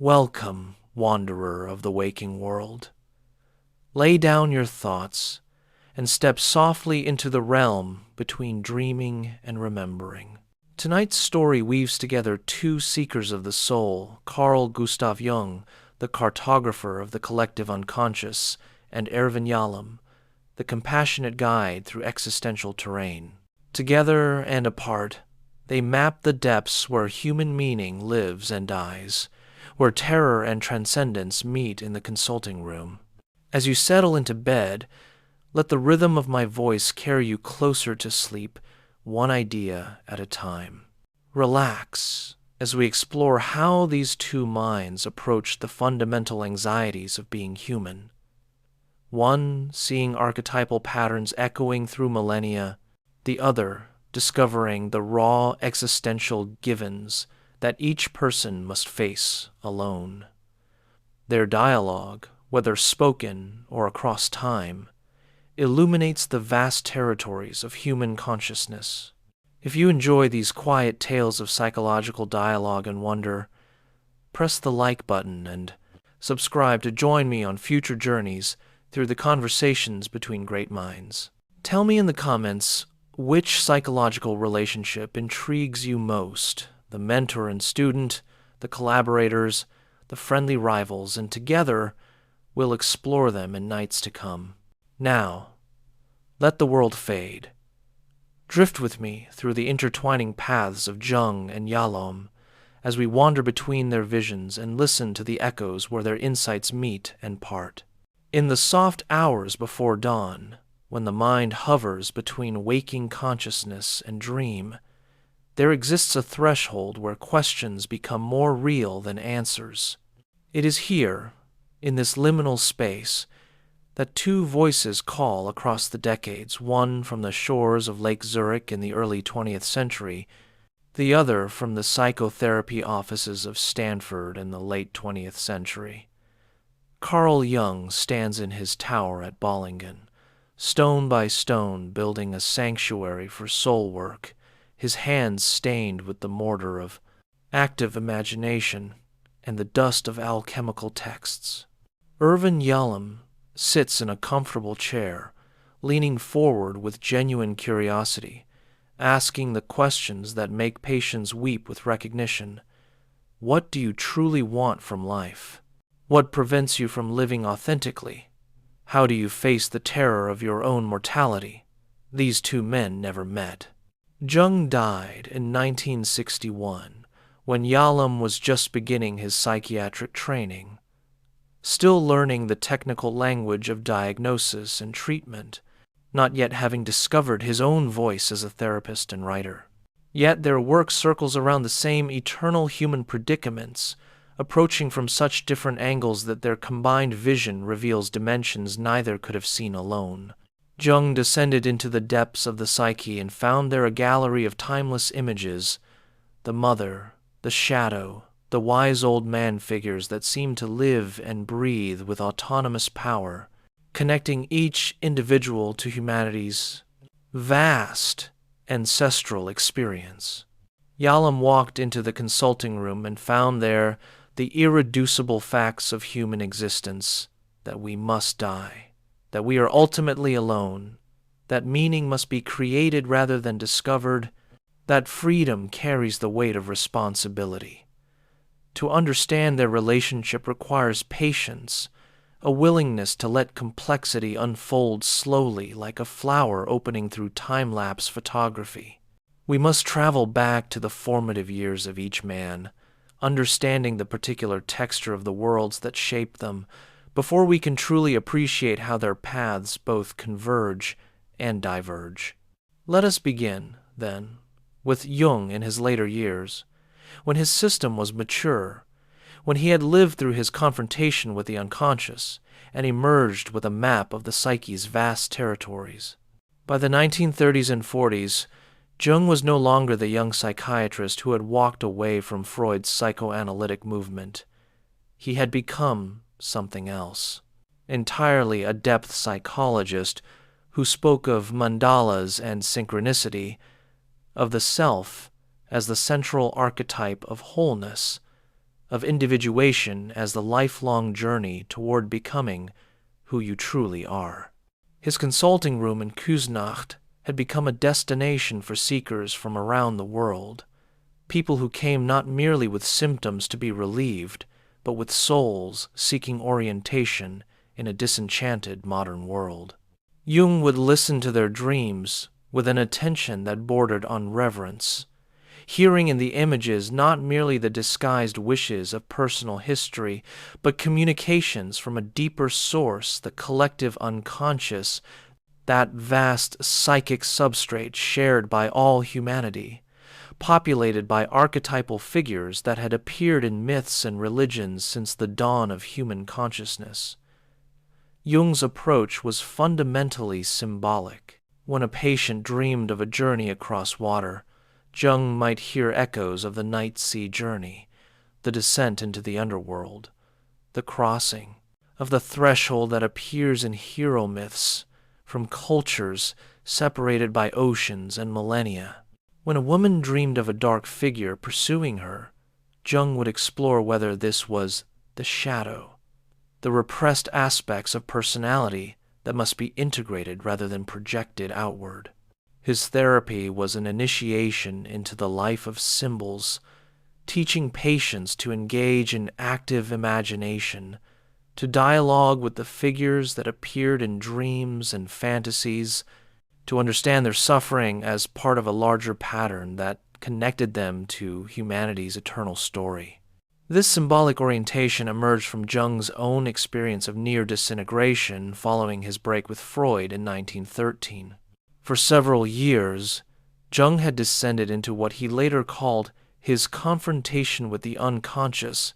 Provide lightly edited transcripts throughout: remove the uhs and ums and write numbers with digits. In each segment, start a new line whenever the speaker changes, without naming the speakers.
Welcome, wanderer of the waking world. Lay down your thoughts and step softly into the realm between dreaming and remembering. Tonight's story weaves together two seekers of the soul, Carl Gustav Jung, the cartographer of the collective unconscious, and Irvin Yalom, the compassionate guide through existential terrain. Together and apart, they map the depths where human meaning lives and dies, where terror and transcendence meet in the consulting room. As you settle into bed, let the rhythm of my voice carry you closer to sleep, one idea at a time. Relax as we explore how these two minds approach the fundamental anxieties of being human. One seeing archetypal patterns echoing through millennia, the other discovering the raw existential givens that each person must face alone. Their dialogue, whether spoken or across time, illuminates the vast territories of human consciousness. If you enjoy these quiet tales of psychological dialogue and wonder, press the like button and subscribe to join me on future journeys through the conversations between great minds. Tell me in the comments which psychological relationship intrigues you most, the mentor and student, the collaborators, the friendly rivals, and together we'll explore them in nights to come. Now, let the world fade. Drift with me through the intertwining paths of Jung and Yalom as we wander between their visions and listen to the echoes where their insights meet and part. In the soft hours before dawn, when the mind hovers between waking consciousness and dream, there exists a threshold where questions become more real than answers. It is here, in this liminal space, that two voices call across the decades, one from the shores of Lake Zurich in the early 20th century, the other from the psychotherapy offices of Stanford in the late 20th century. Carl Jung stands in his tower at Bollingen, stone by stone building a sanctuary for soul work, his hands stained with the mortar of active imagination and the dust of alchemical texts. Irvin Yalom sits in a comfortable chair, leaning forward with genuine curiosity, asking the questions that make patients weep with recognition. What do you truly want from life? What prevents you from living authentically? How do you face the terror of your own mortality? These two men never met. Jung died in 1961, when Yalom was just beginning his psychiatric training, still learning the technical language of diagnosis and treatment, not yet having discovered his own voice as a therapist and writer. Yet their work circles around the same eternal human predicaments, approaching from such different angles that their combined vision reveals dimensions neither could have seen alone. Jung descended into the depths of the psyche and found there a gallery of timeless images, the mother, the shadow, the wise old man figures that seem to live and breathe with autonomous power, connecting each individual to humanity's vast ancestral experience. Yalom walked into the consulting room and found there the irreducible facts of human existence, that we must die, that we are ultimately alone, that meaning must be created rather than discovered, that freedom carries the weight of responsibility. To understand their relationship requires patience, a willingness to let complexity unfold slowly like a flower opening through time-lapse photography. We must travel back to the formative years of each man, understanding the particular texture of the worlds that shape them, before we can truly appreciate how their paths both converge and diverge. Let us begin, then, with Jung in his later years, when his system was mature, when he had lived through his confrontation with the unconscious and emerged with a map of the psyche's vast territories. By the 1930s and 40s, Jung was no longer the young psychiatrist who had walked away from Freud's psychoanalytic movement. He had become something else, entirely a depth psychologist who spoke of mandalas and synchronicity, of the self as the central archetype of wholeness, of individuation as the lifelong journey toward becoming who you truly are. His consulting room in Küsnacht had become a destination for seekers from around the world, people who came not merely with symptoms to be relieved, but with souls seeking orientation in a disenchanted modern world. Jung would listen to their dreams with an attention that bordered on reverence, hearing in the images not merely the disguised wishes of personal history, but communications from a deeper source, the collective unconscious, that vast psychic substrate shared by all humanity, populated by archetypal figures that had appeared in myths and religions since the dawn of human consciousness. Jung's approach was fundamentally symbolic. When a patient dreamed of a journey across water, Jung might hear echoes of the night sea journey, the descent into the underworld, the crossing of the threshold that appears in hero myths from cultures separated by oceans and millennia. When a woman dreamed of a dark figure pursuing her, Jung would explore whether this was the shadow, the repressed aspects of personality that must be integrated rather than projected outward. His therapy was an initiation into the life of symbols, teaching patients to engage in active imagination, to dialogue with the figures that appeared in dreams and fantasies, to understand their suffering as part of a larger pattern that connected them to humanity's eternal story. This symbolic orientation emerged from Jung's own experience of near disintegration following his break with Freud in 1913. For several years, Jung had descended into what he later called his confrontation with the unconscious,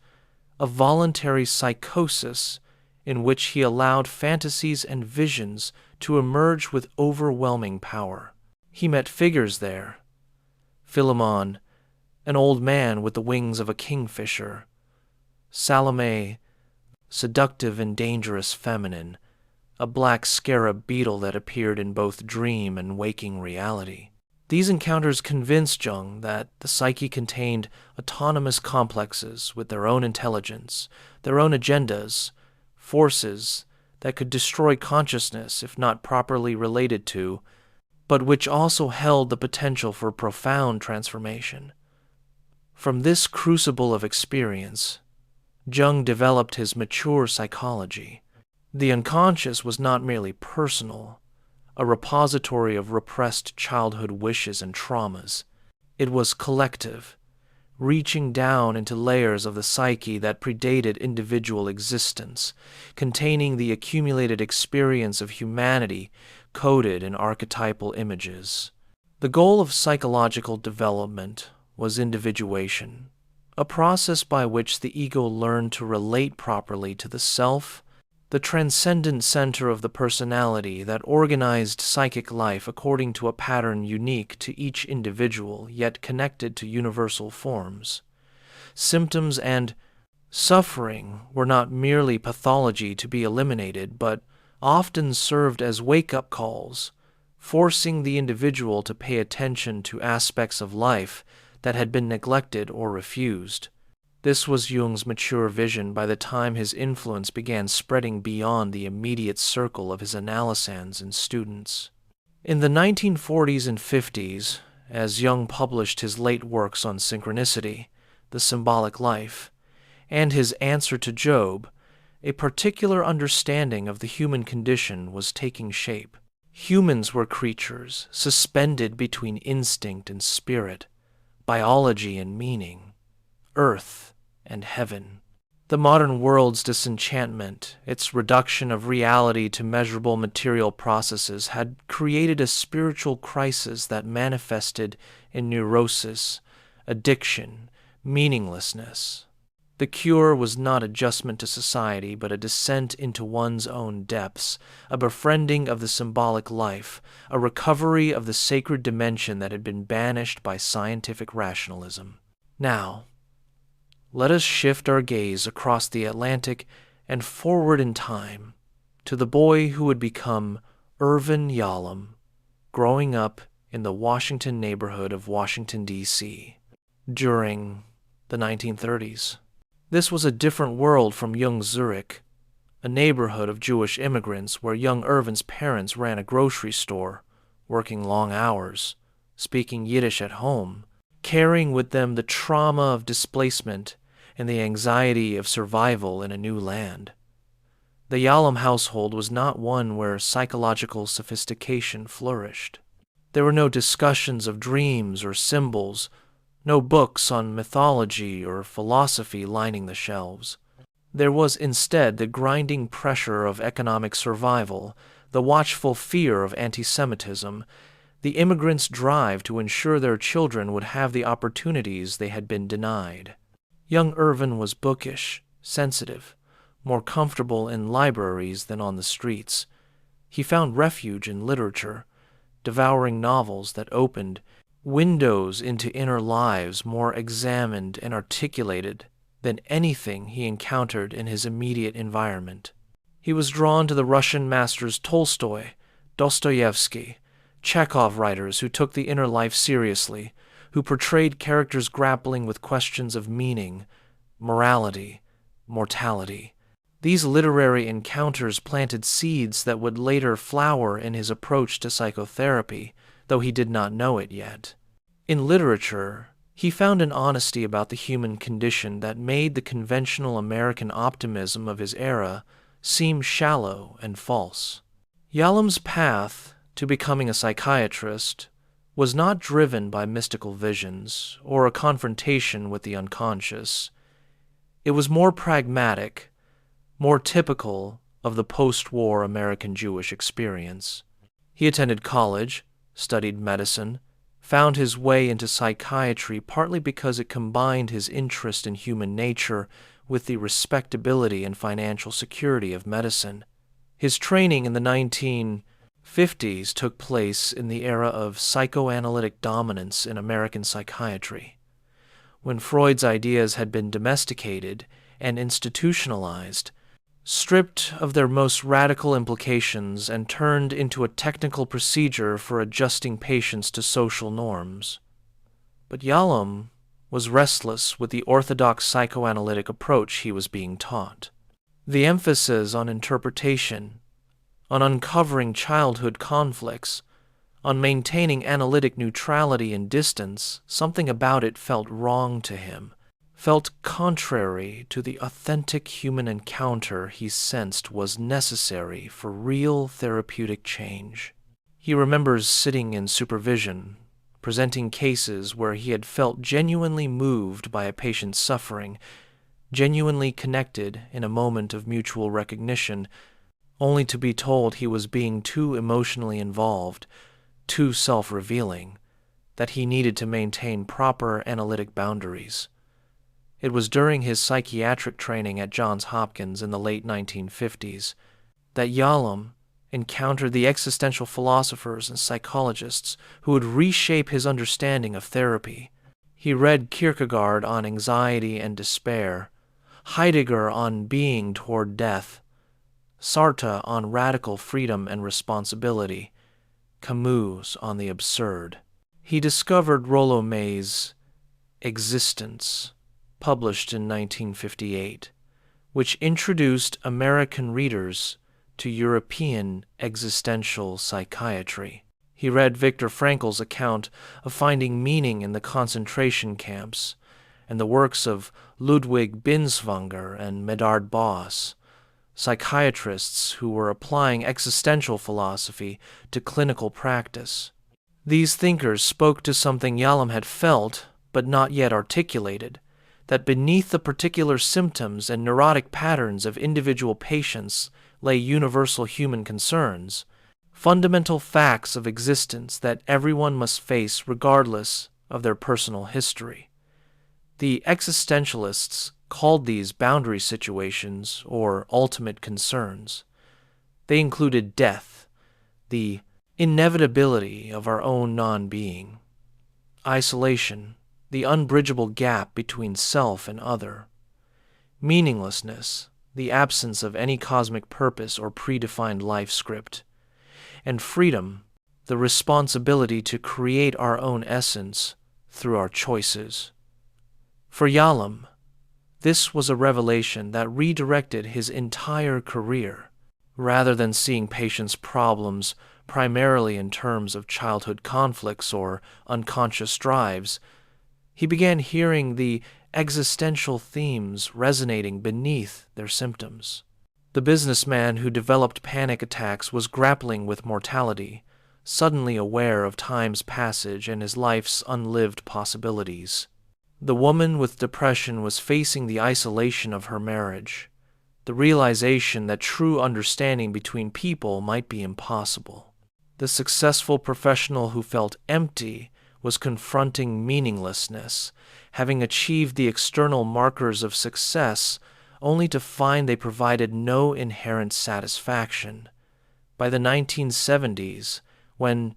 a voluntary psychosis in which he allowed fantasies and visions to emerge with overwhelming power. He met figures there: Philemon, an old man with the wings of a kingfisher; Salome, seductive and dangerous feminine, a black scarab beetle that appeared in both dream and waking reality. These encounters convinced Jung that the psyche contained autonomous complexes with their own intelligence, their own agendas, forces that could destroy consciousness if not properly related to, but which also held the potential for profound transformation. From this crucible of experience, Jung developed his mature psychology. The unconscious was not merely personal, a repository of repressed childhood wishes and traumas. It was collective, reaching down into layers of the psyche that predated individual existence, containing the accumulated experience of humanity coded in archetypal images. The goal of psychological development was individuation, a process by which the ego learned to relate properly to the self, the transcendent center of the personality that organized psychic life according to a pattern unique to each individual, yet connected to universal forms. Symptoms and suffering were not merely pathology to be eliminated, but often served as wake-up calls, forcing the individual to pay attention to aspects of life that had been neglected or refused. This was Jung's mature vision by the time his influence began spreading beyond the immediate circle of his analysans and students. In the 1940s and 50s, as Jung published his late works on synchronicity, the symbolic life, and his answer to Job, a particular understanding of the human condition was taking shape. Humans were creatures suspended between instinct and spirit, biology and meaning, earth and heaven. The modern world's disenchantment, its reduction of reality to measurable material processes, had created a spiritual crisis that manifested in neurosis, addiction, meaninglessness. The cure was not adjustment to society, but a descent into one's own depths, a befriending of the symbolic life, a recovery of the sacred dimension that had been banished by scientific rationalism. Now, let us shift our gaze across the Atlantic and forward in time to the boy who would become Irvin Yalom, growing up in the Washington neighborhood of Washington, D.C. during the 1930s. This was a different world from Jung's Zurich, a neighborhood of Jewish immigrants where young Irvin's parents ran a grocery store, working long hours, speaking Yiddish at home, carrying with them the trauma of displacement and the anxiety of survival in a new land. The Yalom household was not one where psychological sophistication flourished. There were no discussions of dreams or symbols, no books on mythology or philosophy lining the shelves. There was instead the grinding pressure of economic survival, the watchful fear of anti-Semitism, the immigrants' drive to ensure their children would have the opportunities they had been denied. Young Irvin was bookish, sensitive, more comfortable in libraries than on the streets. He found refuge in literature, devouring novels that opened windows into inner lives more examined and articulated than anything he encountered in his immediate environment. He was drawn to the Russian masters Tolstoy, Dostoevsky, Chekhov writers who took the inner life seriously, who portrayed characters grappling with questions of meaning, morality, mortality. These literary encounters planted seeds that would later flower in his approach to psychotherapy, though he did not know it yet. In literature, he found an honesty about the human condition that made the conventional American optimism of his era seem shallow and false. Yalom's path to becoming a psychiatrist was not driven by mystical visions or a confrontation with the unconscious. It was more pragmatic, more typical of the post-war American Jewish experience. He attended college, studied medicine, found his way into psychiatry partly because it combined his interest in human nature with the respectability and financial security of medicine. His training in the 1950s took place in the era of psychoanalytic dominance in American psychiatry, when Freud's ideas had been domesticated and institutionalized, stripped of their most radical implications and turned into a technical procedure for adjusting patients to social norms. But Yalom was restless with the orthodox psychoanalytic approach he was being taught. The emphasis on interpretation, on uncovering childhood conflicts, on maintaining analytic neutrality and distance, something about it felt wrong to him, felt contrary to the authentic human encounter he sensed was necessary for real therapeutic change. He remembers sitting in supervision, presenting cases where he had felt genuinely moved by a patient's suffering, genuinely connected in a moment of mutual recognition, only to be told he was being too emotionally involved, too self-revealing, that he needed to maintain proper analytic boundaries. It was during his psychiatric training at Johns Hopkins in the late 1950s that Yalom encountered the existential philosophers and psychologists who would reshape his understanding of therapy. He read Kierkegaard on anxiety and despair, Heidegger on being toward death, Sartre on radical freedom and responsibility, Camus on the absurd. He discovered Rollo May's Existence, published in 1958, which introduced American readers to European existential psychiatry. He read Viktor Frankl's account of finding meaning in the concentration camps and the works of Ludwig Binswanger and Medard Boss, psychiatrists who were applying existential philosophy to clinical practice. These thinkers spoke to something Yalom had felt but not yet articulated, that beneath the particular symptoms and neurotic patterns of individual patients lay universal human concerns, fundamental facts of existence that everyone must face regardless of their personal history. The existentialists called these boundary situations or ultimate concerns. They included death, the inevitability of our own non-being, isolation, the unbridgeable gap between self and other, meaninglessness, the absence of any cosmic purpose or predefined life script, and freedom, the responsibility to create our own essence through our choices. For Yalom, This was a revelation that redirected his entire career. Rather than seeing patients' problems primarily in terms of childhood conflicts or unconscious drives, he began hearing the existential themes resonating beneath their symptoms. The businessman who developed panic attacks was grappling with mortality, suddenly aware of time's passage and his life's unlived possibilities. The woman with depression was facing the isolation of her marriage, the realization that true understanding between people might be impossible. The successful professional who felt empty was confronting meaninglessness, having achieved the external markers of success only to find they provided no inherent satisfaction. By the 1970s, when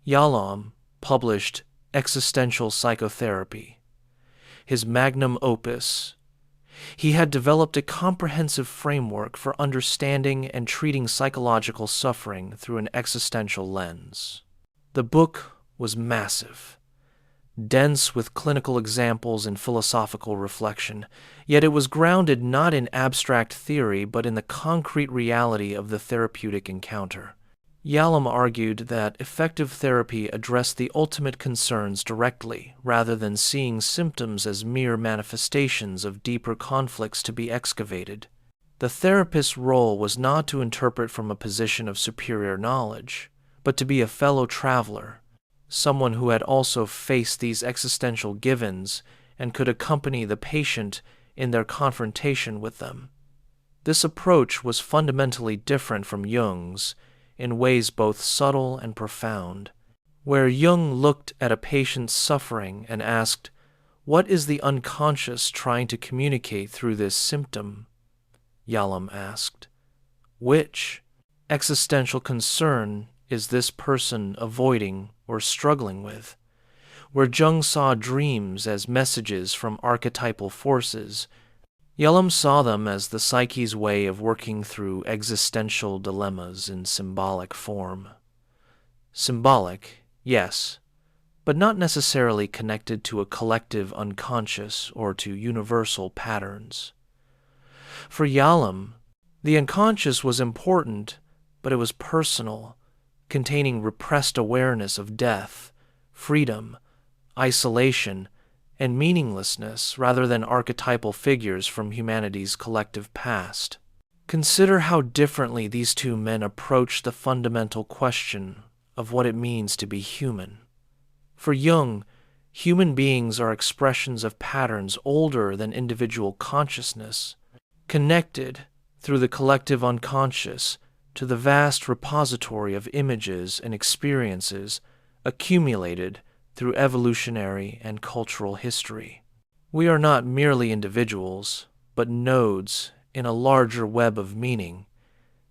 Yalom published Existential Psychotherapy, his magnum opus, he had developed a comprehensive framework for understanding and treating psychological suffering through an existential lens. The book was massive, dense with clinical examples and philosophical reflection, yet it was grounded not in abstract theory but in the concrete reality of the therapeutic encounter. Yalom argued that effective therapy addressed the ultimate concerns directly, rather than seeing symptoms as mere manifestations of deeper conflicts to be excavated. The therapist's role was not to interpret from a position of superior knowledge, but to be a fellow traveler, someone who had also faced these existential givens and could accompany the patient in their confrontation with them. This approach was fundamentally different from Jung's, in ways both subtle and profound. Where Jung looked at a patient's suffering and asked, "What is the unconscious trying to communicate through this symptom?" Yalom asked, "Which existential concern is this person avoiding or struggling with?" Where Jung saw dreams as messages from archetypal forces, Yalom saw them as the psyche's way of working through existential dilemmas in symbolic form. Symbolic, yes, but not necessarily connected to a collective unconscious or to universal patterns. For Yalom, the unconscious was important, but it was personal, containing repressed awareness of death, freedom, isolation, and meaninglessness rather than archetypal figures from humanity's collective past. Consider how differently these two men approach the fundamental question of what it means to be human. For Jung, human beings are expressions of patterns older than individual consciousness, connected through the collective unconscious to the vast repository of images and experiences accumulated through evolutionary and cultural history. We are not merely individuals, but nodes in a larger web of meaning,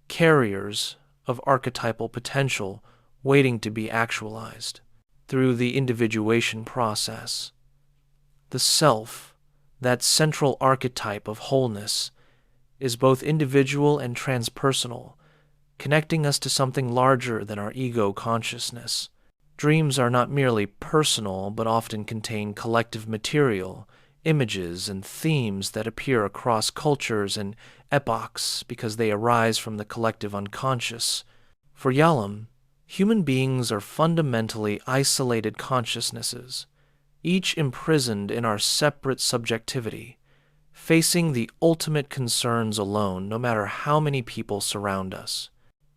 carriers of archetypal potential waiting to be actualized through the individuation process. The self, that central archetype of wholeness, is both individual and transpersonal, connecting us to something larger than our ego consciousness. Dreams are not merely personal, but often contain collective material, images, and themes that appear across cultures and epochs because they arise from the collective unconscious. For Yalom, human beings are fundamentally isolated consciousnesses, each imprisoned in our separate subjectivity, facing the ultimate concerns alone, no matter how many people surround us.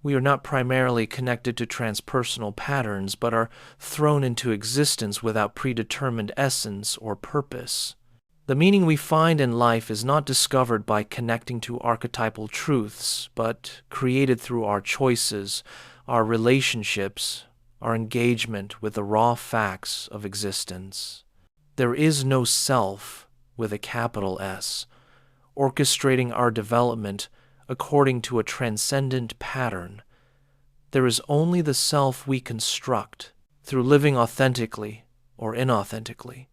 We are not primarily connected to transpersonal patterns, but are thrown into existence without predetermined essence or purpose. The meaning we find in life is not discovered by connecting to archetypal truths, but created through our choices, our relationships, our engagement with the raw facts of existence. There is no self, with a capital S, orchestrating our development according to a transcendent pattern. There is only the self we construct through living authentically or inauthentically,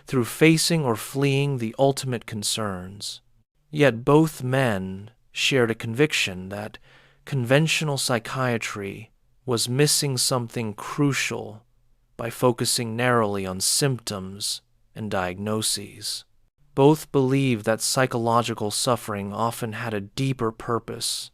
through facing or fleeing the ultimate concerns. Yet both men shared a conviction that conventional psychiatry was missing something crucial by focusing narrowly on symptoms and diagnoses. Both believed that psychological suffering often had a deeper purpose,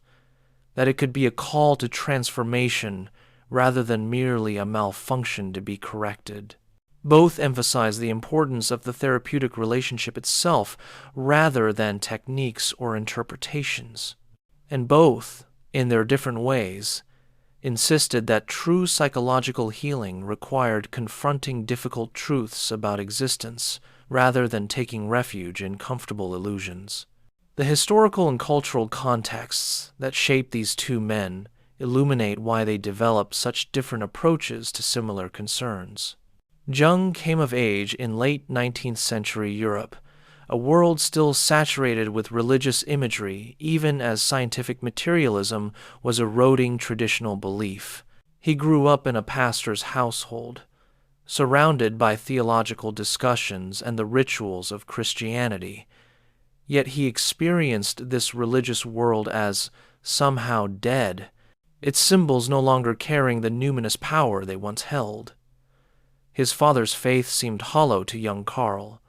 that it could be a call to transformation rather than merely a malfunction to be corrected. Both emphasize the importance of the therapeutic relationship itself rather than techniques or interpretations. And both, in their different ways, insisted that true psychological healing required confronting difficult truths about existence rather than taking refuge in comfortable illusions. The historical and cultural contexts that shape these two men illuminate why they developed such different approaches to similar concerns. Jung came of age in late 19th century Europe, a world still saturated with religious imagery even as scientific materialism was eroding traditional belief. He grew up in a pastor's household, surrounded by theological discussions and the rituals of Christianity, yet he experienced this religious world as somehow dead, its symbols no longer carrying the numinous power they once held. His father's faith seemed hollow to young Carl,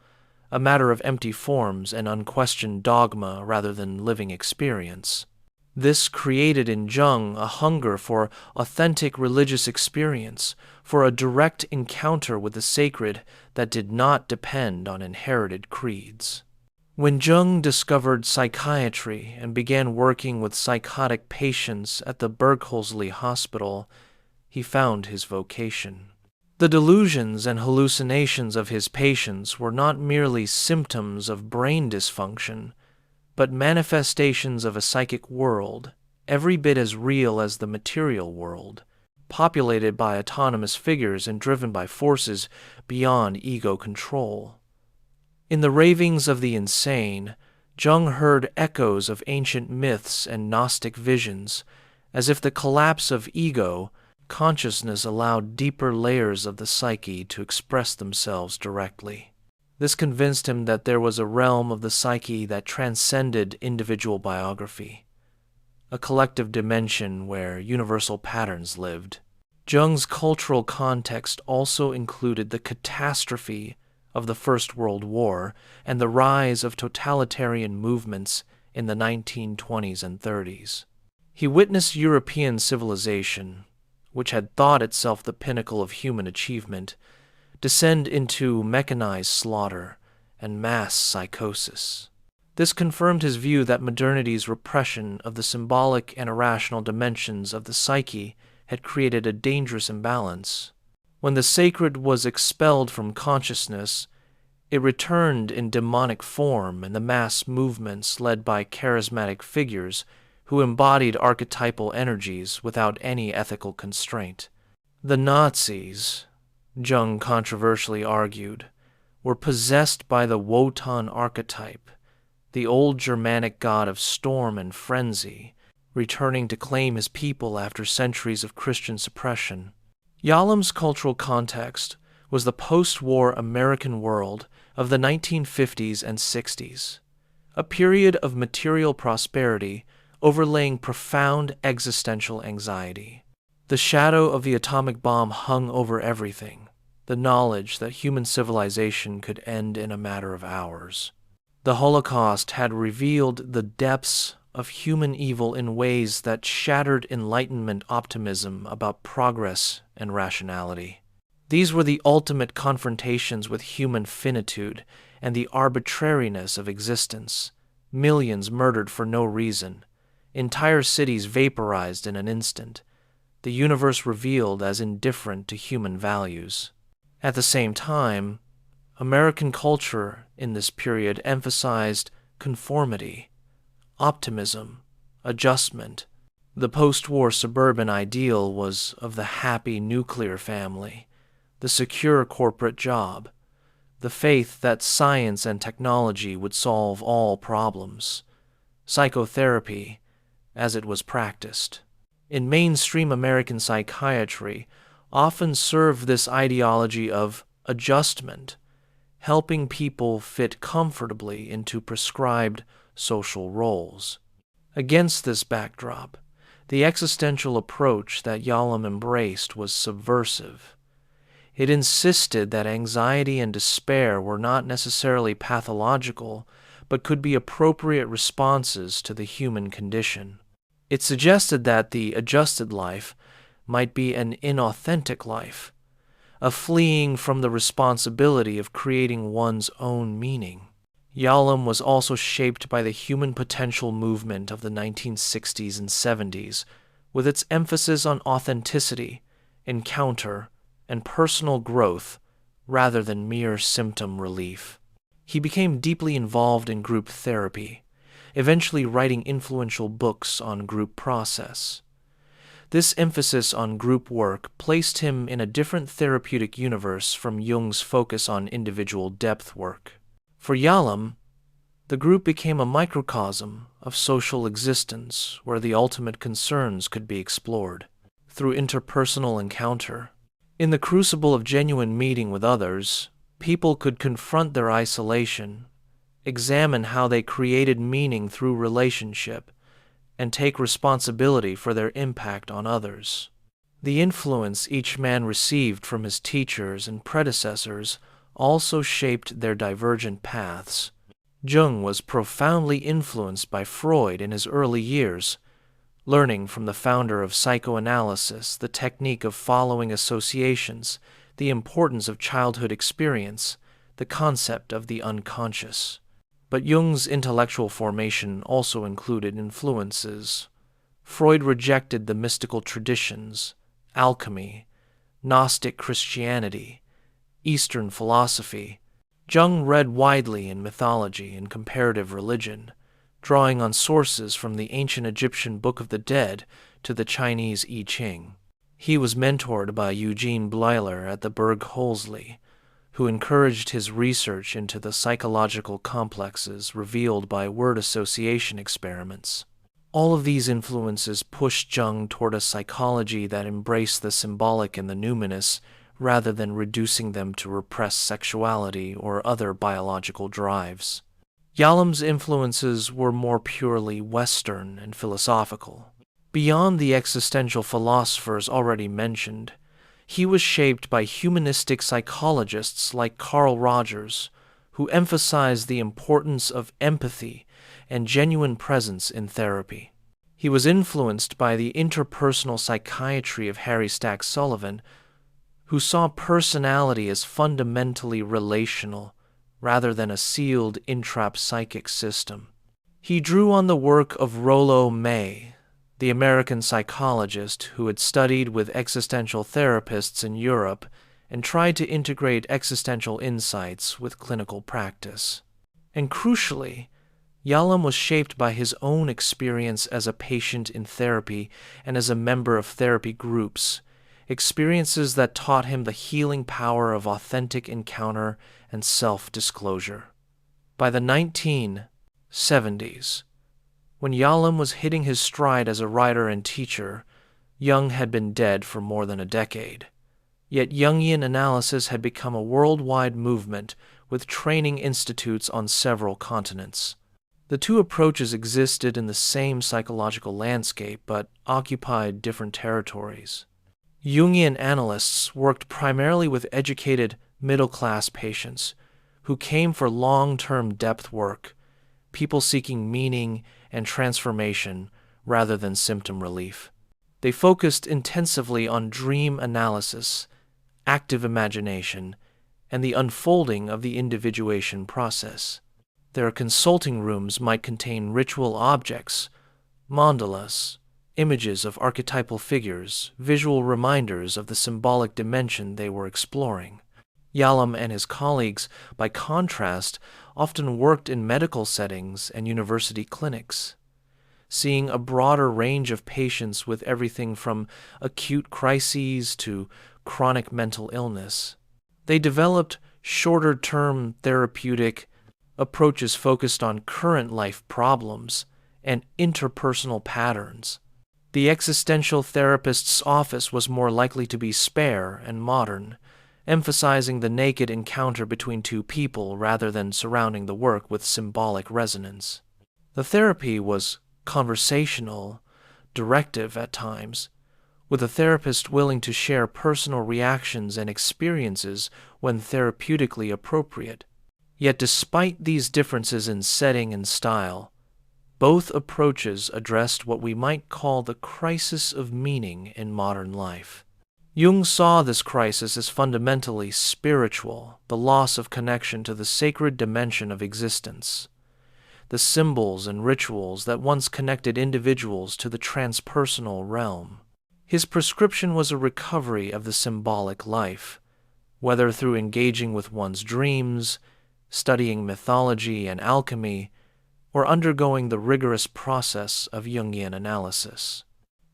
a matter of empty forms and unquestioned dogma rather than living experience. This created in Jung a hunger for authentic religious experience, for a direct encounter with the sacred that did not depend on inherited creeds. When Jung discovered psychiatry and began working with psychotic patients at the Bergholzli Hospital, he found his vocation. The delusions and hallucinations of his patients were not merely symptoms of brain dysfunction, but manifestations of a psychic world every bit as real as the material world, populated by autonomous figures and driven by forces beyond ego control. In the ravings of the insane, Jung heard echoes of ancient myths and Gnostic visions, as if the collapse of ego consciousness allowed deeper layers of the psyche to express themselves directly. This convinced him that there was a realm of the psyche that transcended individual biography, a collective dimension where universal patterns lived. Jung's cultural context also included the catastrophe of the First World War and the rise of totalitarian movements in the 1920s and 30s. He witnessed European civilization, which had thought itself the pinnacle of human achievement, descend into mechanized slaughter and mass psychosis. This confirmed his view that modernity's repression of the symbolic and irrational dimensions of the psyche had created a dangerous imbalance. When the sacred was expelled from consciousness, it returned in demonic form in the mass movements led by charismatic figures who embodied archetypal energies without any ethical constraint. The Nazis, Jung controversially argued, were possessed by the Wotan archetype, the old Germanic god of storm and frenzy, returning to claim his people after centuries of Christian suppression. Yalom's cultural context was the post-war American world of the 1950s and 60s, a period of material prosperity overlaying profound existential anxiety. The shadow of the atomic bomb hung over everything, the knowledge that human civilization could end in a matter of hours. The Holocaust had revealed the depths of human evil in ways that shattered Enlightenment optimism about progress and rationality. These were the ultimate confrontations with human finitude and the arbitrariness of existence, millions murdered for no reason, entire cities vaporized in an instant, the universe revealed as indifferent to human values. At the same time, American culture in this period emphasized conformity, optimism, adjustment. The post-war suburban ideal was of the happy nuclear family, the secure corporate job, the faith that science and technology would solve all problems, psychotherapy as it was practiced. In mainstream American psychiatry, often served this ideology of adjustment, helping people fit comfortably into prescribed social roles. Against this backdrop, the existential approach that Yalom embraced was subversive. It insisted that anxiety and despair were not necessarily pathological, but could be appropriate responses to the human condition. It suggested that the adjusted life might be an inauthentic life, a fleeing from the responsibility of creating one's own meaning. Yalom was also shaped by the human potential movement of the 1960s and 70s, with its emphasis on authenticity, encounter, and personal growth rather than mere symptom relief. He became deeply involved in group therapy, eventually writing influential books on group process. This emphasis on group work placed him in a different therapeutic universe from Jung's focus on individual depth work. For Yalom, the group became a microcosm of social existence where the ultimate concerns could be explored through interpersonal encounter. In the crucible of genuine meeting with others, people could confront their isolation, examine how they created meaning through relationship, and take responsibility for their impact on others. The influence each man received from his teachers and predecessors also shaped their divergent paths. Jung was profoundly influenced by Freud in his early years, learning from the founder of psychoanalysis the technique of following associations, the importance of childhood experience, the concept of the unconscious. But Jung's intellectual formation also included influences. Freud rejected the mystical traditions, alchemy, Gnostic Christianity, Eastern philosophy. Jung read widely in mythology and comparative religion, drawing on sources from the ancient Egyptian Book of the Dead to the Chinese I Ching. He was mentored by Eugene Bleuler at the Berg Holzli, who encouraged his research into the psychological complexes revealed by word association experiments. All of these influences pushed Jung toward a psychology that embraced the symbolic and the numinous, rather than reducing them to repressed sexuality or other biological drives. Yalom's influences were more purely Western and philosophical. Beyond the existential philosophers already mentioned, he was shaped by humanistic psychologists like Carl Rogers, who emphasized the importance of empathy and genuine presence in therapy. He was influenced by the interpersonal psychiatry of Harry Stack Sullivan, who saw personality as fundamentally relational rather than a sealed intrapsychic system. He drew on the work of Rollo May, the American psychologist who had studied with existential therapists in Europe and tried to integrate existential insights with clinical practice. And crucially, Yalom was shaped by his own experience as a patient in therapy and as a member of therapy groups, experiences that taught him the healing power of authentic encounter and self-disclosure. By the 1970s, when Yalom was hitting his stride as a writer and teacher, Jung had been dead for more than a decade. Yet Jungian analysis had become a worldwide movement with training institutes on several continents. The two approaches existed in the same psychological landscape but occupied different territories. Jungian analysts worked primarily with educated, middle-class patients who came for long-term depth work, people seeking meaning and transformation rather than symptom relief. They focused intensively on dream analysis, active imagination, and the unfolding of the individuation process. Their consulting rooms might contain ritual objects, mandalas, images of archetypal figures, visual reminders of the symbolic dimension they were exploring. Yalom and his colleagues, by contrast, often worked in medical settings and university clinics, seeing a broader range of patients with everything from acute crises to chronic mental illness. They developed shorter-term therapeutic approaches focused on current life problems and interpersonal patterns. The existential therapist's office was more likely to be spare and modern, emphasizing the naked encounter between two people rather than surrounding the work with symbolic resonance. The therapy was conversational, directive at times, with a therapist willing to share personal reactions and experiences when therapeutically appropriate. Yet despite these differences in setting and style, both approaches addressed what we might call the crisis of meaning in modern life. Jung saw this crisis as fundamentally spiritual, the loss of connection to the sacred dimension of existence, the symbols and rituals that once connected individuals to the transpersonal realm. His prescription was a recovery of the symbolic life, whether through engaging with one's dreams, studying mythology and alchemy, or undergoing the rigorous process of Jungian analysis.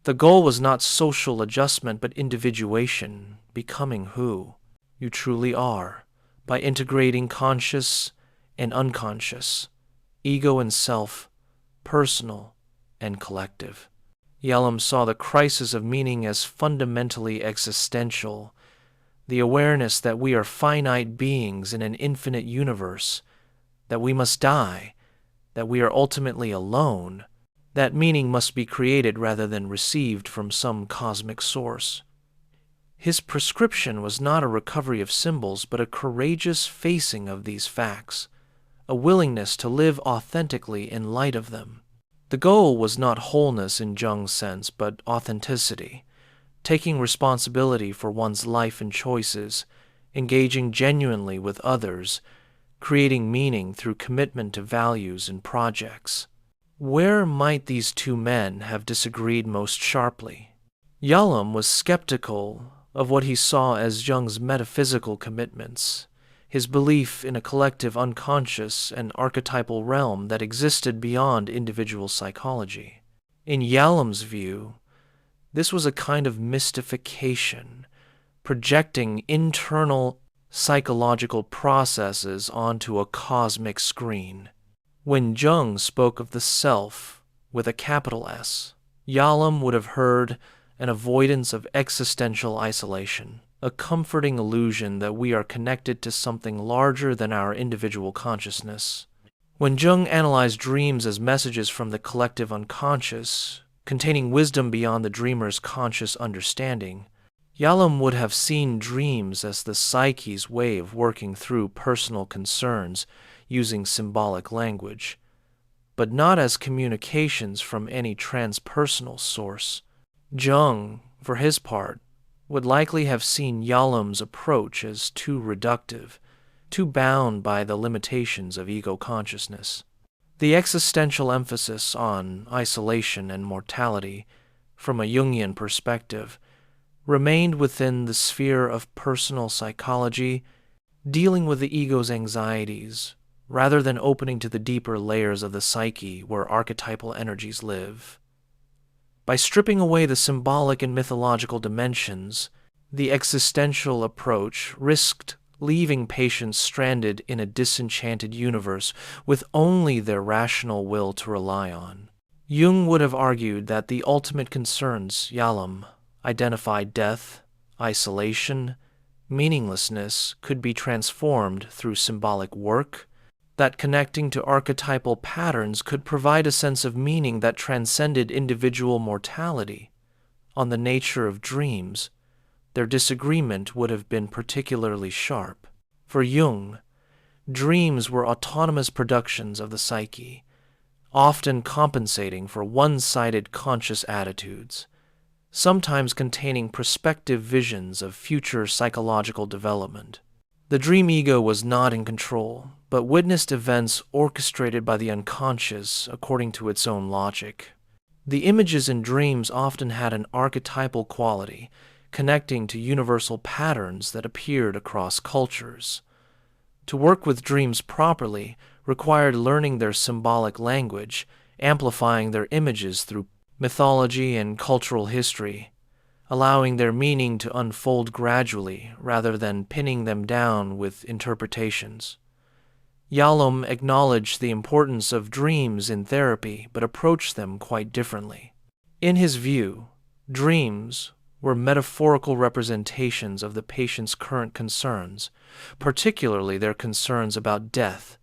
The goal was not social adjustment but individuation, becoming who you truly are, by integrating conscious and unconscious, ego and self, personal and collective. Yalom saw the crisis of meaning as fundamentally existential, the awareness that we are finite beings in an infinite universe, that we must die, that we are ultimately alone. That meaning must be created rather than received from some cosmic source. His prescription was not a recovery of symbols, but a courageous facing of these facts, a willingness to live authentically in light of them. The goal was not wholeness in Jung's sense, but authenticity, taking responsibility for one's life and choices, engaging genuinely with others, creating meaning through commitment to values and projects. Where might these two men have disagreed most sharply? Yalom was skeptical of what he saw as Jung's metaphysical commitments, his belief in a collective unconscious and archetypal realm that existed beyond individual psychology. In Yalom's view, this was a kind of mystification, projecting internal psychological processes onto a cosmic screen. When Jung spoke of the self with a capital S, Yalom would have heard an avoidance of existential isolation, a comforting illusion that we are connected to something larger than our individual consciousness. When Jung analyzed dreams as messages from the collective unconscious, containing wisdom beyond the dreamer's conscious understanding, Yalom would have seen dreams as the psyche's way of working through personal concerns using symbolic language, but not as communications from any transpersonal source. Jung, for his part, would likely have seen Yalom's approach as too reductive, too bound by the limitations of ego consciousness. The existential emphasis on isolation and mortality, from a Jungian perspective, remained within the sphere of personal psychology, dealing with the ego's anxieties, rather than opening to the deeper layers of the psyche where archetypal energies live. By stripping away the symbolic and mythological dimensions, the existential approach risked leaving patients stranded in a disenchanted universe with only their rational will to rely on. Jung would have argued that the ultimate concerns Yalom identified, death, isolation, meaninglessness, could be transformed through symbolic work, that connecting to archetypal patterns could provide a sense of meaning that transcended individual mortality. On the nature of dreams, their disagreement would have been particularly sharp. For Jung, dreams were autonomous productions of the psyche, often compensating for one-sided conscious attitudes, sometimes containing prospective visions of future psychological development. The dream ego was not in control, but witnessed events orchestrated by the unconscious according to its own logic. The images in dreams often had an archetypal quality, connecting to universal patterns that appeared across cultures. To work with dreams properly required learning their symbolic language, amplifying their images through mythology and cultural history, allowing their meaning to unfold gradually rather than pinning them down with interpretations. Yalom acknowledged the importance of dreams in therapy, but approached them quite differently. In his view, dreams were metaphorical representations of the patient's current concerns, particularly their concerns about death,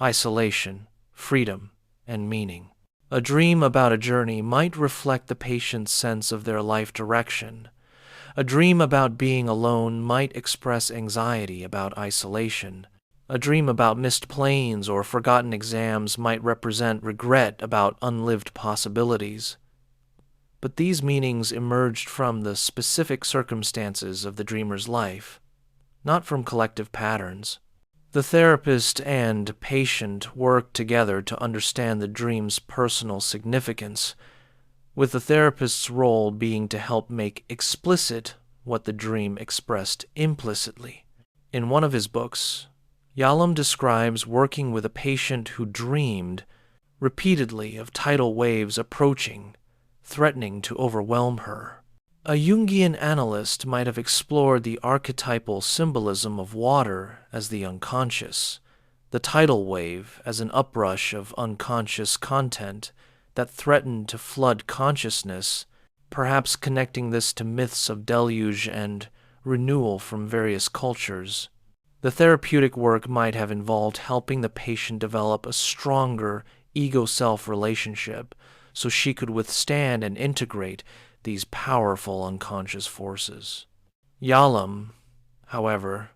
isolation, freedom, and meaning. A dream about a journey might reflect the patient's sense of their life direction. A dream about being alone might express anxiety about isolation. A dream about missed planes or forgotten exams might represent regret about unlived possibilities. But these meanings emerged from the specific circumstances of the dreamer's life, not from collective patterns. The therapist and patient work together to understand the dream's personal significance, with the therapist's role being to help make explicit what the dream expressed implicitly. In one of his books, Yalom describes working with a patient who dreamed repeatedly of tidal waves approaching, threatening to overwhelm her. A Jungian analyst might have explored the archetypal symbolism of water as the unconscious, the tidal wave as an uprush of unconscious content that threatened to flood consciousness, perhaps connecting this to myths of deluge and renewal from various cultures. The therapeutic work might have involved helping the patient develop a stronger ego-self relationship so she could withstand and integrate these powerful unconscious forces. Yalom, however,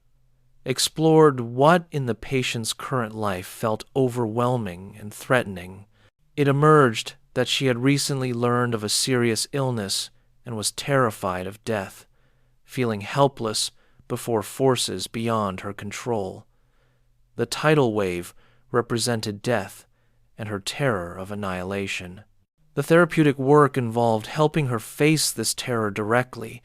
explored what in the patient's current life felt overwhelming and threatening. It emerged that she had recently learned of a serious illness and was terrified of death, feeling helpless before forces beyond her control. The tidal wave represented death and her terror of annihilation. The therapeutic work involved helping her face this terror directly,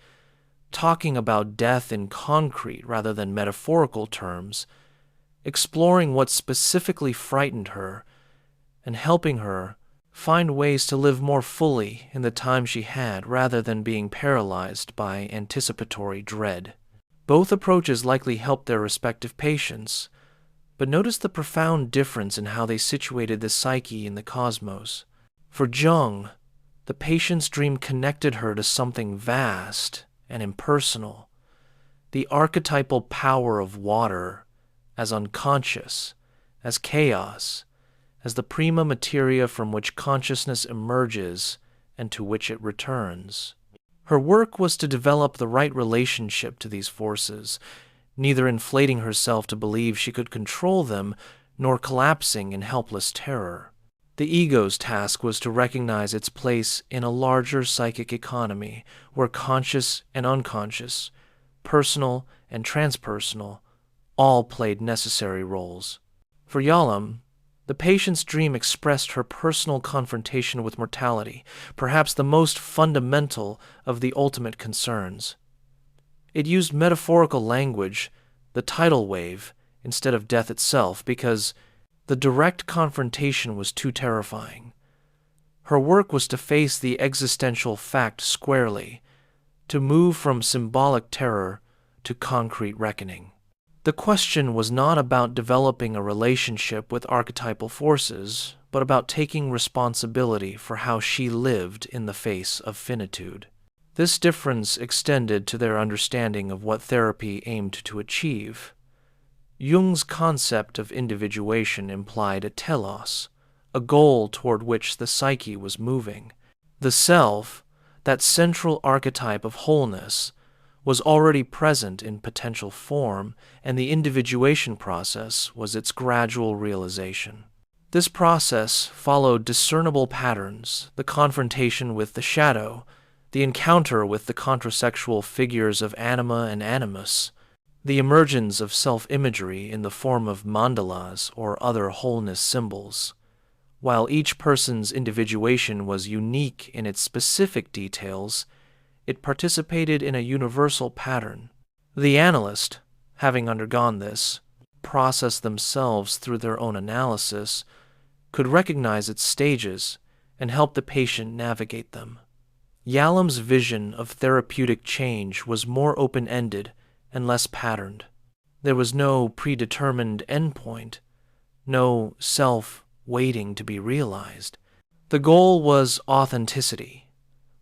talking about death in concrete rather than metaphorical terms, exploring what specifically frightened her, and helping her find ways to live more fully in the time she had rather than being paralyzed by anticipatory dread. Both approaches likely helped their respective patients, but notice the profound difference in how they situated the psyche in the cosmos. For Jung, the patient's dream connected her to something vast and impersonal, the archetypal power of water, as unconscious, as chaos, as the prima materia from which consciousness emerges and to which it returns. Her work was to develop the right relationship to these forces, neither inflating herself to believe she could control them, nor collapsing in helpless terror. The ego's task was to recognize its place in a larger psychic economy where conscious and unconscious, personal and transpersonal, all played necessary roles. For Yalom, the patient's dream expressed her personal confrontation with mortality, perhaps the most fundamental of the ultimate concerns. It used metaphorical language, the tidal wave, instead of death itself, because the direct confrontation was too terrifying. Her work was to face the existential fact squarely, to move from symbolic terror to concrete reckoning. The question was not about developing a relationship with archetypal forces, but about taking responsibility for how she lived in the face of finitude. This difference extended to their understanding of what therapy aimed to achieve. Jung's concept of individuation implied a telos, a goal toward which the psyche was moving. The self, that central archetype of wholeness, was already present in potential form, and the individuation process was its gradual realization. This process followed discernible patterns, the confrontation with the shadow, the encounter with the contrasexual figures of anima and animus, the emergence of self-imagery in the form of mandalas or other wholeness symbols. While each person's individuation was unique in its specific details, it participated in a universal pattern. The analyst, having undergone this process themselves through their own analysis, could recognize its stages and help the patient navigate them. Yalom's vision of therapeutic change was more open-ended and less patterned. There was no predetermined endpoint, no self waiting to be realized. The goal was authenticity,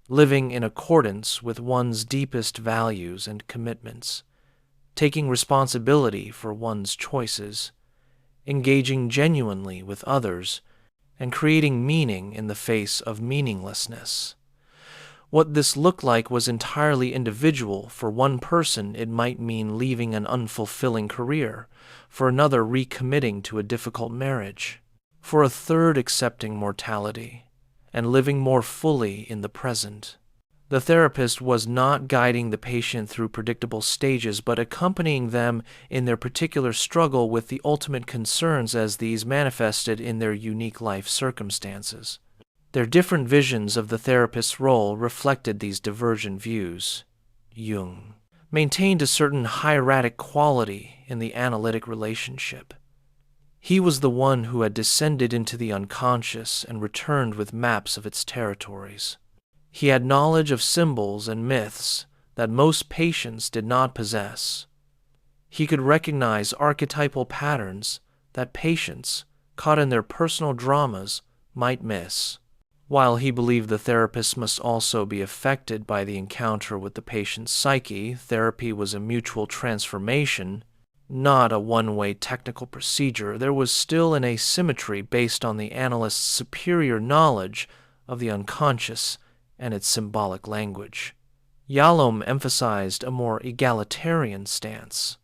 living in accordance with one's deepest values and commitments, taking responsibility for one's choices, engaging genuinely with others, and creating meaning in the face of meaninglessness. What this looked like was entirely individual. For one person, it might mean leaving an unfulfilling career, for another, recommitting to a difficult marriage, for a third, accepting mortality and living more fully in the present. The therapist was not guiding the patient through predictable stages, but accompanying them in their particular struggle with the ultimate concerns as these manifested in their unique life circumstances. Their different visions of the therapist's role reflected these divergent views. Jung maintained a certain hieratic quality in the analytic relationship. He was the one who had descended into the unconscious and returned with maps of its territories. He had knowledge of symbols and myths that most patients did not possess. He could recognize archetypal patterns that patients, caught in their personal dramas, might miss. While he believed the therapist must also be affected by the encounter with the patient's psyche, therapy was a mutual transformation, not a one-way technical procedure. There was still an asymmetry based on the analyst's superior knowledge of the unconscious and its symbolic language. Yalom emphasized a more egalitarian stance.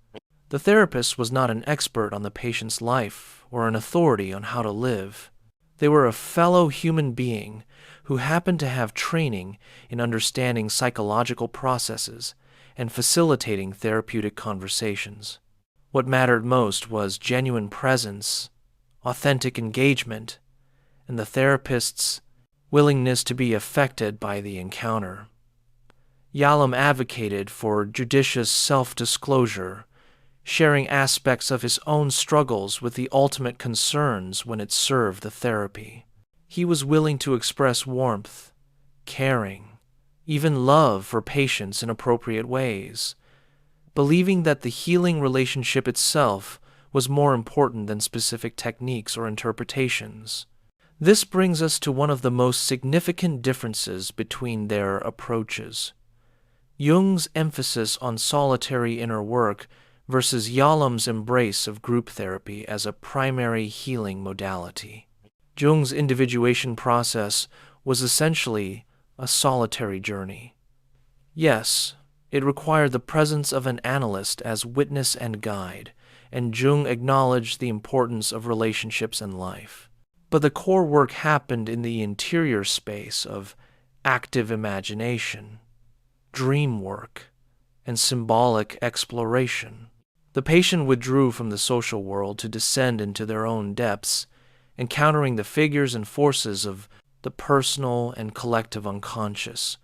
The therapist was not an expert on the patient's life or an authority on how to live. They were a fellow human being who happened to have training in understanding psychological processes and facilitating therapeutic conversations. What mattered most was genuine presence, authentic engagement, and the therapist's willingness to be affected by the encounter. Yalom advocated for judicious self-disclosure, sharing aspects of his own struggles with the ultimate concerns when it served the therapy. He was willing to express warmth, caring, even love for patients in appropriate ways, believing that the healing relationship itself was more important than specific techniques or interpretations. This brings us to one of the most significant differences between their approaches. Jung's emphasis on solitary inner work versus Yalom's embrace of group therapy as a primary healing modality. Jung's individuation process was essentially a solitary journey. Yes, it required the presence of an analyst as witness and guide, and Jung acknowledged the importance of relationships in life. But the core work happened in the interior space of active imagination, dream work, and symbolic exploration. The patient withdrew from the social world to descend into their own depths, encountering the figures and forces of the personal and collective unconscious,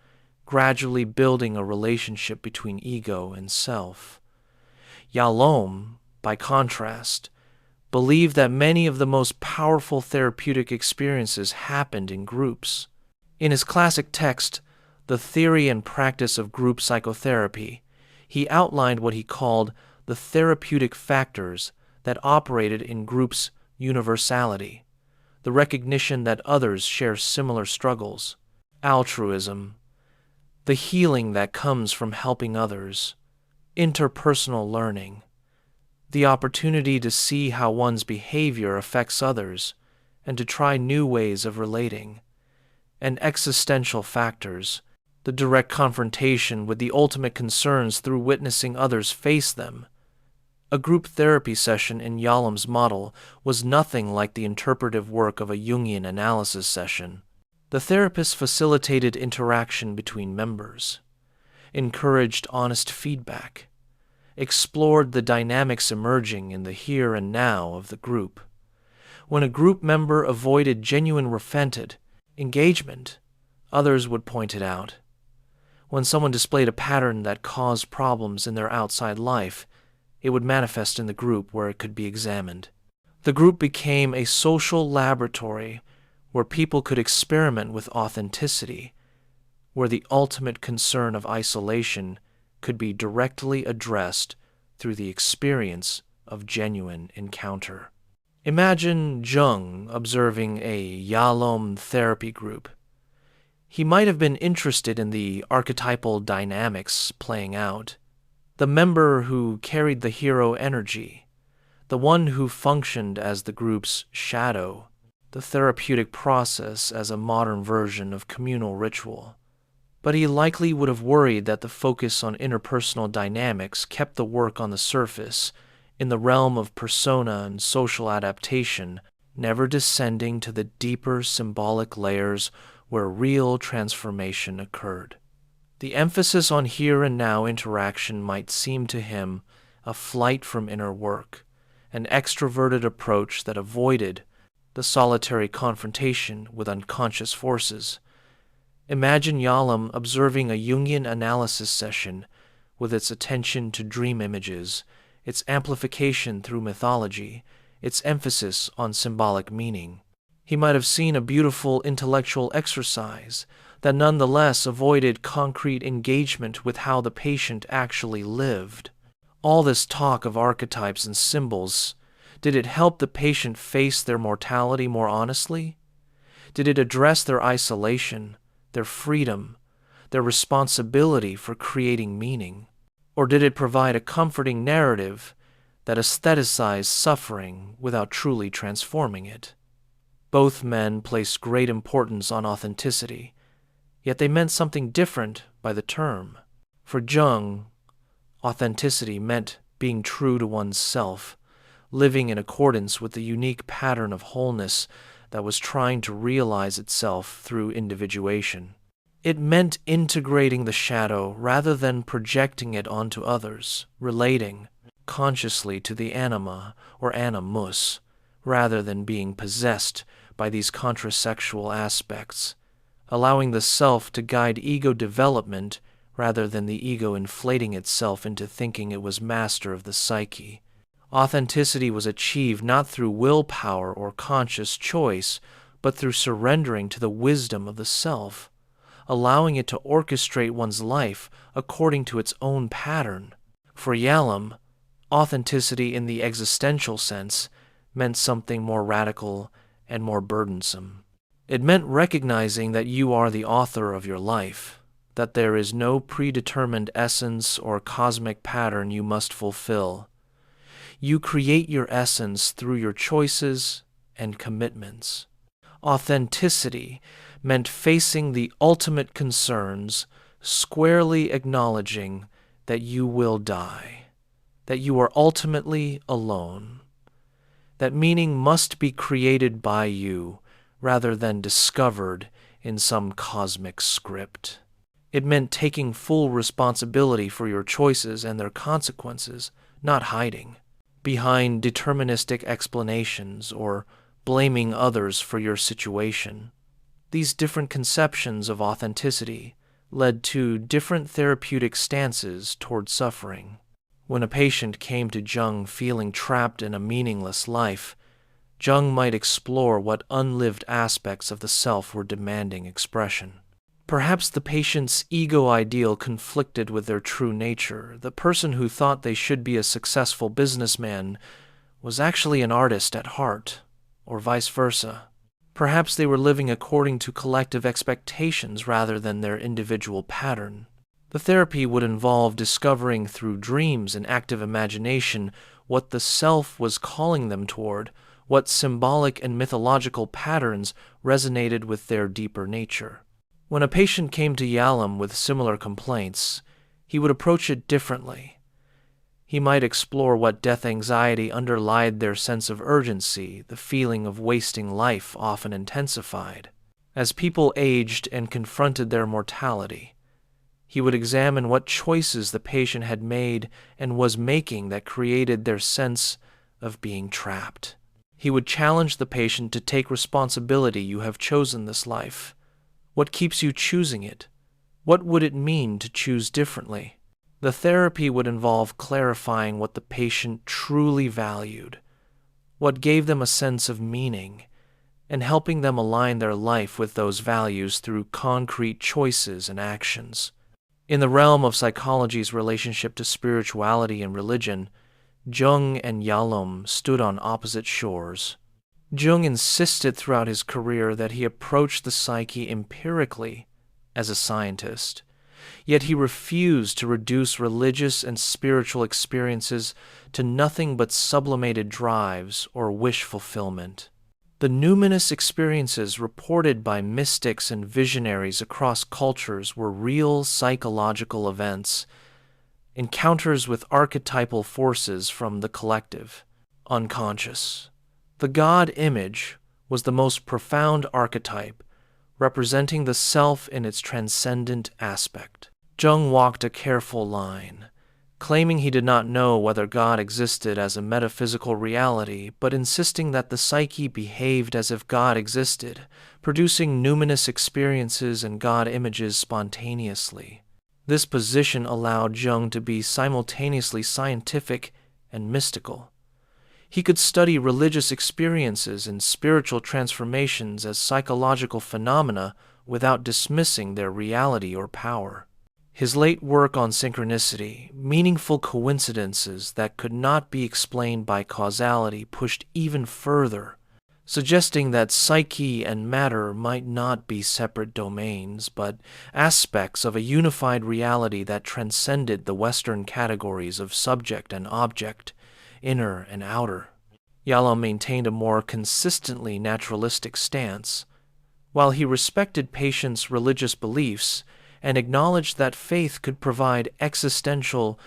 gradually building a relationship between ego and self. Yalom, by contrast, believed that many of the most powerful therapeutic experiences happened in groups. In his classic text, The Theory and Practice of Group Psychotherapy, he outlined what he called the therapeutic factors that operated in groups' universality, the recognition that others share similar struggles, altruism, the healing that comes from helping others, interpersonal learning, the opportunity to see how one's behavior affects others and to try new ways of relating, and existential factors, the direct confrontation with the ultimate concerns through witnessing others face them. A group therapy session in Yalom's model was nothing like the interpretive work of a Jungian analysis session. The therapist facilitated interaction between members, encouraged honest feedback, explored the dynamics emerging in the here and now of the group. When a group member avoided genuine repentant engagement, others would point it out. When someone displayed a pattern that caused problems in their outside life, it would manifest in the group where it could be examined. The group became a social laboratory where people could experiment with authenticity, where the ultimate concern of isolation could be directly addressed through the experience of genuine encounter. Imagine Jung observing a Yalom therapy group. He might have been interested in the archetypal dynamics playing out, the member who carried the hero energy, the one who functioned as the group's shadow, the therapeutic process as a modern version of communal ritual. But he likely would have worried that the focus on interpersonal dynamics kept the work on the surface, in the realm of persona and social adaptation, never descending to the deeper symbolic layers where real transformation occurred. The emphasis on here and now interaction might seem to him a flight from inner work, an extroverted approach that avoided the solitary confrontation with unconscious forces. Imagine Yalom observing a Jungian analysis session with its attention to dream images, its amplification through mythology, its emphasis on symbolic meaning. He might have seen a beautiful intellectual exercise that nonetheless avoided concrete engagement with how the patient actually lived. All this talk of archetypes and symbols, did it help the patient face their mortality more honestly? Did it address their isolation, their freedom, their responsibility for creating meaning? Or did it provide a comforting narrative that aestheticized suffering without truly transforming it? Both men placed great importance on authenticity, yet they meant something different by the term. For Jung, authenticity meant being true to one's self, living in accordance with the unique pattern of wholeness that was trying to realize itself through individuation. It meant integrating the shadow rather than projecting it onto others, relating consciously to the anima or animus, rather than being possessed by these contrasexual aspects, allowing the self to guide ego development rather than the ego inflating itself into thinking it was master of the psyche. Authenticity was achieved not through willpower or conscious choice, but through surrendering to the wisdom of the self, allowing it to orchestrate one's life according to its own pattern. For Yalom, authenticity in the existential sense meant something more radical and more burdensome. It meant recognizing that you are the author of your life, that there is no predetermined essence or cosmic pattern you must fulfill. You create your essence through your choices and commitments. Authenticity meant facing the ultimate concerns, squarely acknowledging that you will die, that you are ultimately alone, that meaning must be created by you rather than discovered in some cosmic script. It meant taking full responsibility for your choices and their consequences, not hiding behind deterministic explanations or blaming others for your situation. These different conceptions of authenticity led to different therapeutic stances toward suffering. When a patient came to Jung feeling trapped in a meaningless life, Jung might explore what unlived aspects of the self were demanding expression. Perhaps the patient's ego ideal conflicted with their true nature. The person who thought they should be a successful businessman was actually an artist at heart, or vice versa. Perhaps they were living according to collective expectations rather than their individual pattern. The therapy would involve discovering through dreams and active imagination what the self was calling them toward, what symbolic and mythological patterns resonated with their deeper nature. When a patient came to Yalom with similar complaints, he would approach it differently. He might explore what death anxiety underlied their sense of urgency, the feeling of wasting life often intensified. As people aged and confronted their mortality, he would examine what choices the patient had made and was making that created their sense of being trapped. He would challenge the patient to take responsibility. You have chosen this life. What keeps you choosing it? What would it mean to choose differently? The therapy would involve clarifying what the patient truly valued, what gave them a sense of meaning, and helping them align their life with those values through concrete choices and actions. In the realm of psychology's relationship to spirituality and religion, Jung and Yalom stood on opposite shores. Jung insisted throughout his career that he approached the psyche empirically as a scientist, yet he refused to reduce religious and spiritual experiences to nothing but sublimated drives or wish fulfillment. The numinous experiences reported by mystics and visionaries across cultures were real psychological events, encounters with archetypal forces from the collective, unconscious. The God image was the most profound archetype, representing the self in its transcendent aspect. Jung walked a careful line, claiming he did not know whether God existed as a metaphysical reality, but insisting that the psyche behaved as if God existed, producing numinous experiences and God images spontaneously. This position allowed Jung to be simultaneously scientific and mystical. He could study religious experiences and spiritual transformations as psychological phenomena without dismissing their reality or power. His late work on synchronicity, meaningful coincidences that could not be explained by causality, pushed even further, suggesting that psyche and matter might not be separate domains, but aspects of a unified reality that transcended the Western categories of subject and object, inner and outer. Yalom maintained a more consistently naturalistic stance. While he respected patients' religious beliefs and acknowledged that faith could provide existential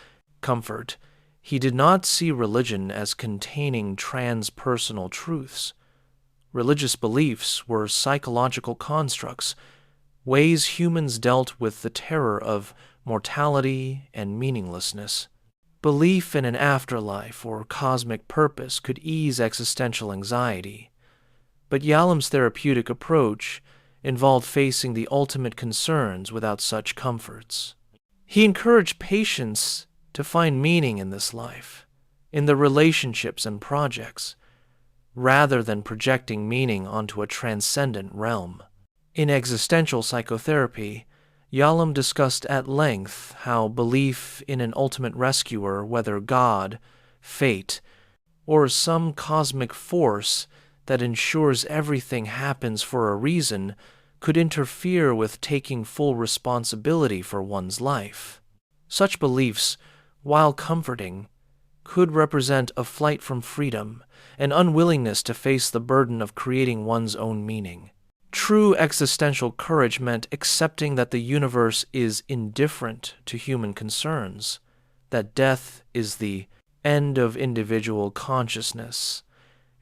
comfort, he did not see religion as containing transpersonal truths. Religious beliefs were psychological constructs, ways humans dealt with the terror of mortality and meaninglessness. Belief in an afterlife or cosmic purpose could ease existential anxiety, but Yalom's therapeutic approach involved facing the ultimate concerns without such comforts. He encouraged patients to find meaning in this life, in the relationships and projects, rather than projecting meaning onto a transcendent realm. In existential psychotherapy, Yalom discussed at length how belief in an ultimate rescuer, whether God, fate, or some cosmic force that ensures everything happens for a reason, could interfere with taking full responsibility for one's life. Such beliefs, while comforting, could represent a flight from freedom, an unwillingness to face the burden of creating one's own meaning. True existential courage meant accepting that the universe is indifferent to human concerns, that death is the end of individual consciousness,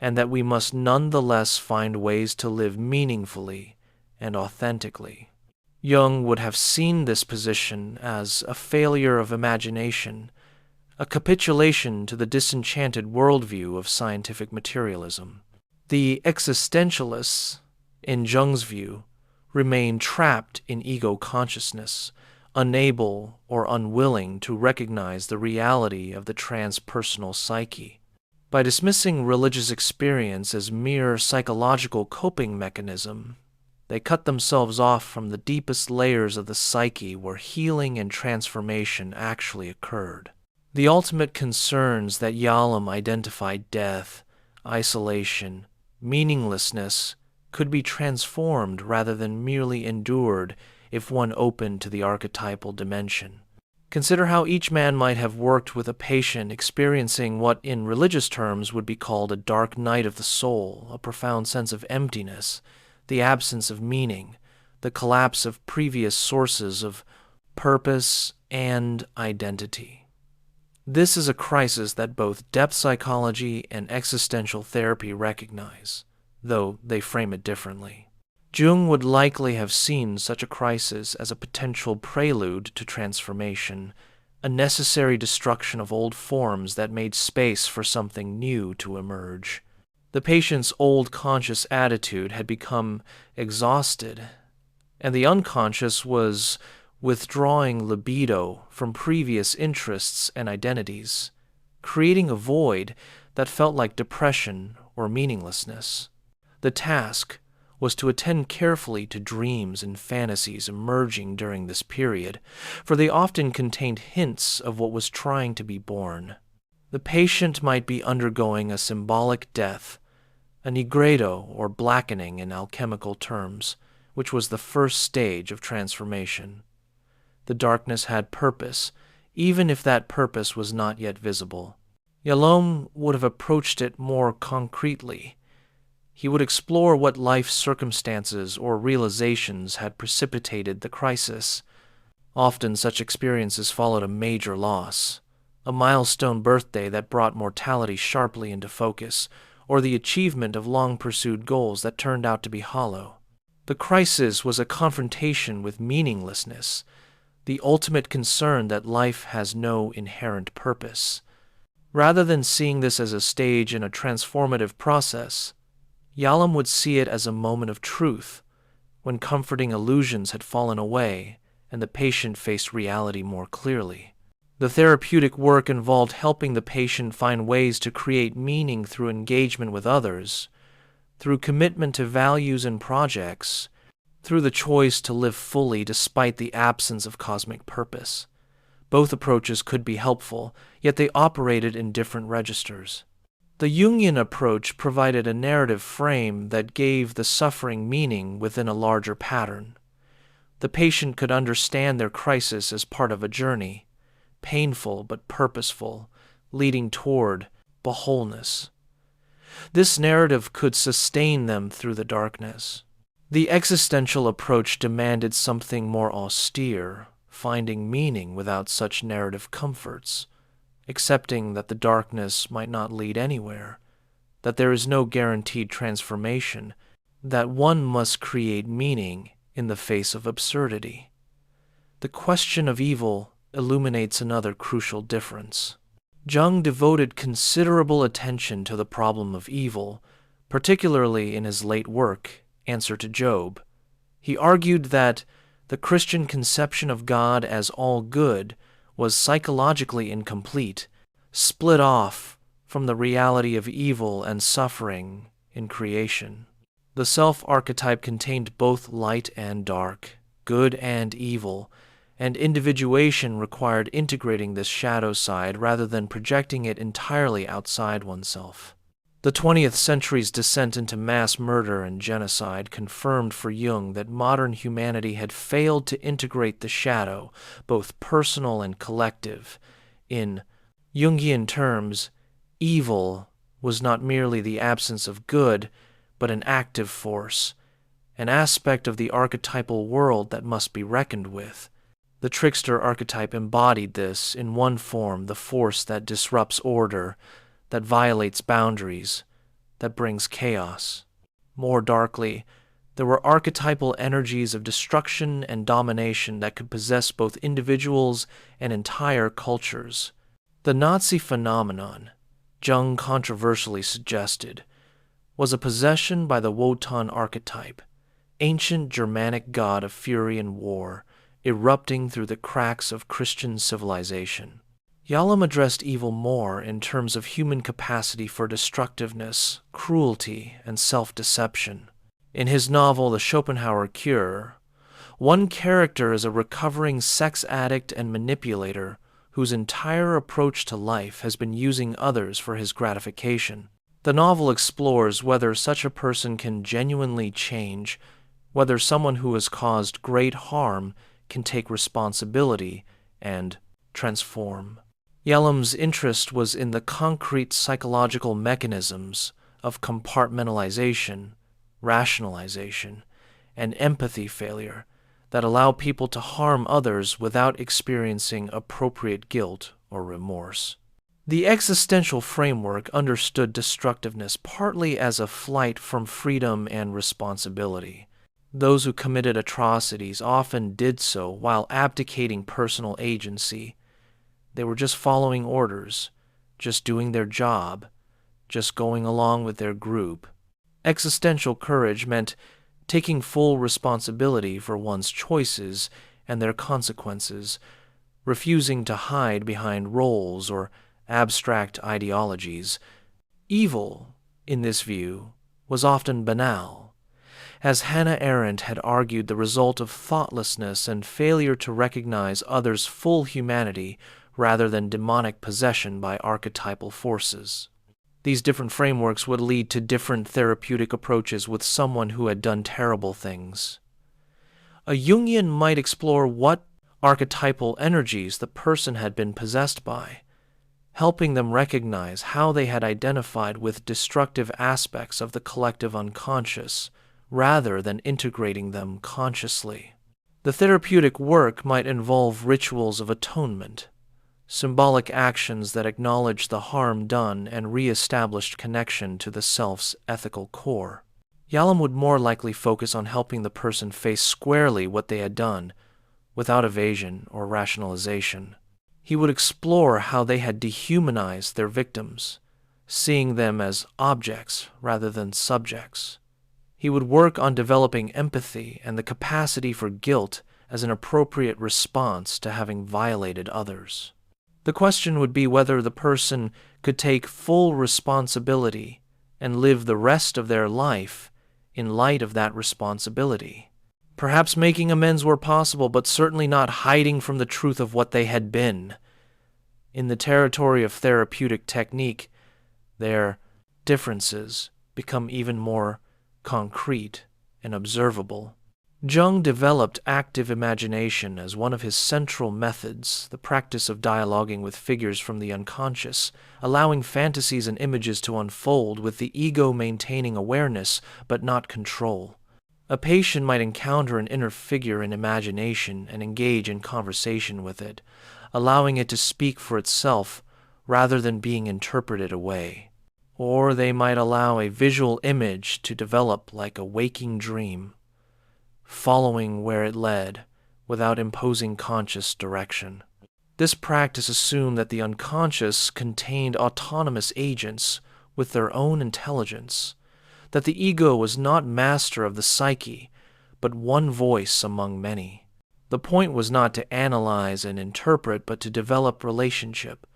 and that we must nonetheless find ways to live meaningfully and authentically. Jung would have seen this position as a failure of imagination, a capitulation to the disenchanted worldview of scientific materialism. The existentialists, in Jung's view, remain trapped in ego consciousness, unable or unwilling to recognize the reality of the transpersonal psyche. By dismissing religious experience as mere psychological coping mechanism, they cut themselves off from the deepest layers of the psyche where healing and transformation actually occurred. The ultimate concerns that Yalom identified, death, isolation, meaninglessness, could be transformed rather than merely endured if one opened to the archetypal dimension. Consider how each man might have worked with a patient experiencing what in religious terms would be called a dark night of the soul, a profound sense of emptiness, the absence of meaning, the collapse of previous sources of purpose and identity. This is a crisis that both depth psychology and existential therapy recognize, though they frame it differently. Jung would likely have seen such a crisis as a potential prelude to transformation, a necessary destruction of old forms that made space for something new to emerge. The patient's old conscious attitude had become exhausted, and the unconscious was withdrawing libido from previous interests and identities, creating a void that felt like depression or meaninglessness. The task was to attend carefully to dreams and fantasies emerging during this period, for they often contained hints of what was trying to be born. The patient might be undergoing a symbolic death, a nigredo or blackening in alchemical terms, which was the first stage of transformation. The darkness had purpose, even if that purpose was not yet visible. Yalom would have approached it more concretely, He would explore what life circumstances or realizations had precipitated the crisis. Often such experiences followed a major loss, a milestone birthday that brought mortality sharply into focus, or the achievement of long-pursued goals that turned out to be hollow. The crisis was a confrontation with meaninglessness, the ultimate concern that life has no inherent purpose. Rather than seeing this as a stage in a transformative process, Yalom would see it as a moment of truth, when comforting illusions had fallen away and the patient faced reality more clearly. The therapeutic work involved helping the patient find ways to create meaning through engagement with others, through commitment to values and projects, through the choice to live fully despite the absence of cosmic purpose. Both approaches could be helpful, yet they operated in different registers. The Jungian approach provided a narrative frame that gave the suffering meaning within a larger pattern. The patient could understand their crisis as part of a journey, painful but purposeful, leading toward wholeness. This narrative could sustain them through the darkness. The existential approach demanded something more austere, finding meaning without such narrative comforts, accepting that the darkness might not lead anywhere, that there is no guaranteed transformation, that one must create meaning in the face of absurdity. The question of evil illuminates another crucial difference. Jung devoted considerable attention to the problem of evil, particularly in his late work, Answer to Job. He argued that the Christian conception of God as all good was psychologically incomplete, split off from the reality of evil and suffering in creation. The self-archetype contained both light and dark, good and evil, and individuation required integrating this shadow side rather than projecting it entirely outside oneself. The 20th century's descent into mass murder and genocide confirmed for Jung that modern humanity had failed to integrate the shadow, both personal and collective. In Jungian terms, evil was not merely the absence of good, but an active force, an aspect of the archetypal world that must be reckoned with. The trickster archetype embodied this in one form, the force that disrupts order, that violates boundaries, that brings chaos. More darkly, there were archetypal energies of destruction and domination that could possess both individuals and entire cultures. The Nazi phenomenon, Jung controversially suggested, was a possession by the Wotan archetype, ancient Germanic god of fury and war, erupting through the cracks of Christian civilization. Yalom addressed evil more in terms of human capacity for destructiveness, cruelty, and self-deception. In his novel The Schopenhauer Cure, one character is a recovering sex addict and manipulator whose entire approach to life has been using others for his gratification. The novel explores whether such a person can genuinely change, whether someone who has caused great harm can take responsibility and transform. Yalom's interest was in the concrete psychological mechanisms of compartmentalization, rationalization, and empathy failure that allow people to harm others without experiencing appropriate guilt or remorse. The existential framework understood destructiveness partly as a flight from freedom and responsibility. Those who committed atrocities often did so while abdicating personal agency. They were just following orders, just doing their job, just going along with their group. Existential courage meant taking full responsibility for one's choices and their consequences, refusing to hide behind roles or abstract ideologies. Evil, in this view, was often banal. As Hannah Arendt had argued, the result of thoughtlessness and failure to recognize others' full humanity rather than demonic possession by archetypal forces. These different frameworks would lead to different therapeutic approaches with someone who had done terrible things. A Jungian might explore what archetypal energies the person had been possessed by, helping them recognize how they had identified with destructive aspects of the collective unconscious rather than integrating them consciously. The therapeutic work might involve rituals of atonement, symbolic actions that acknowledge the harm done and re-established connection to the self's ethical core. Yalom would more likely focus on helping the person face squarely what they had done, without evasion or rationalization. He would explore how they had dehumanized their victims, seeing them as objects rather than subjects. He would work on developing empathy and the capacity for guilt as an appropriate response to having violated others. The question would be whether the person could take full responsibility and live the rest of their life in light of that responsibility. Perhaps making amends were possible, but certainly not hiding from the truth of what they had been. In the territory of therapeutic technique, their differences become even more concrete and observable. Jung developed active imagination as one of his central methods, the practice of dialoguing with figures from the unconscious, allowing fantasies and images to unfold with the ego maintaining awareness but not control. A patient might encounter an inner figure in imagination and engage in conversation with it, allowing it to speak for itself rather than being interpreted away. Or they might allow a visual image to develop like a waking dream, following where it led without imposing conscious direction. This practice assumed that the unconscious contained autonomous agents with their own intelligence, that the ego was not master of the psyche, but one voice among many. The point was not to analyze and interpret, but to develop relationship,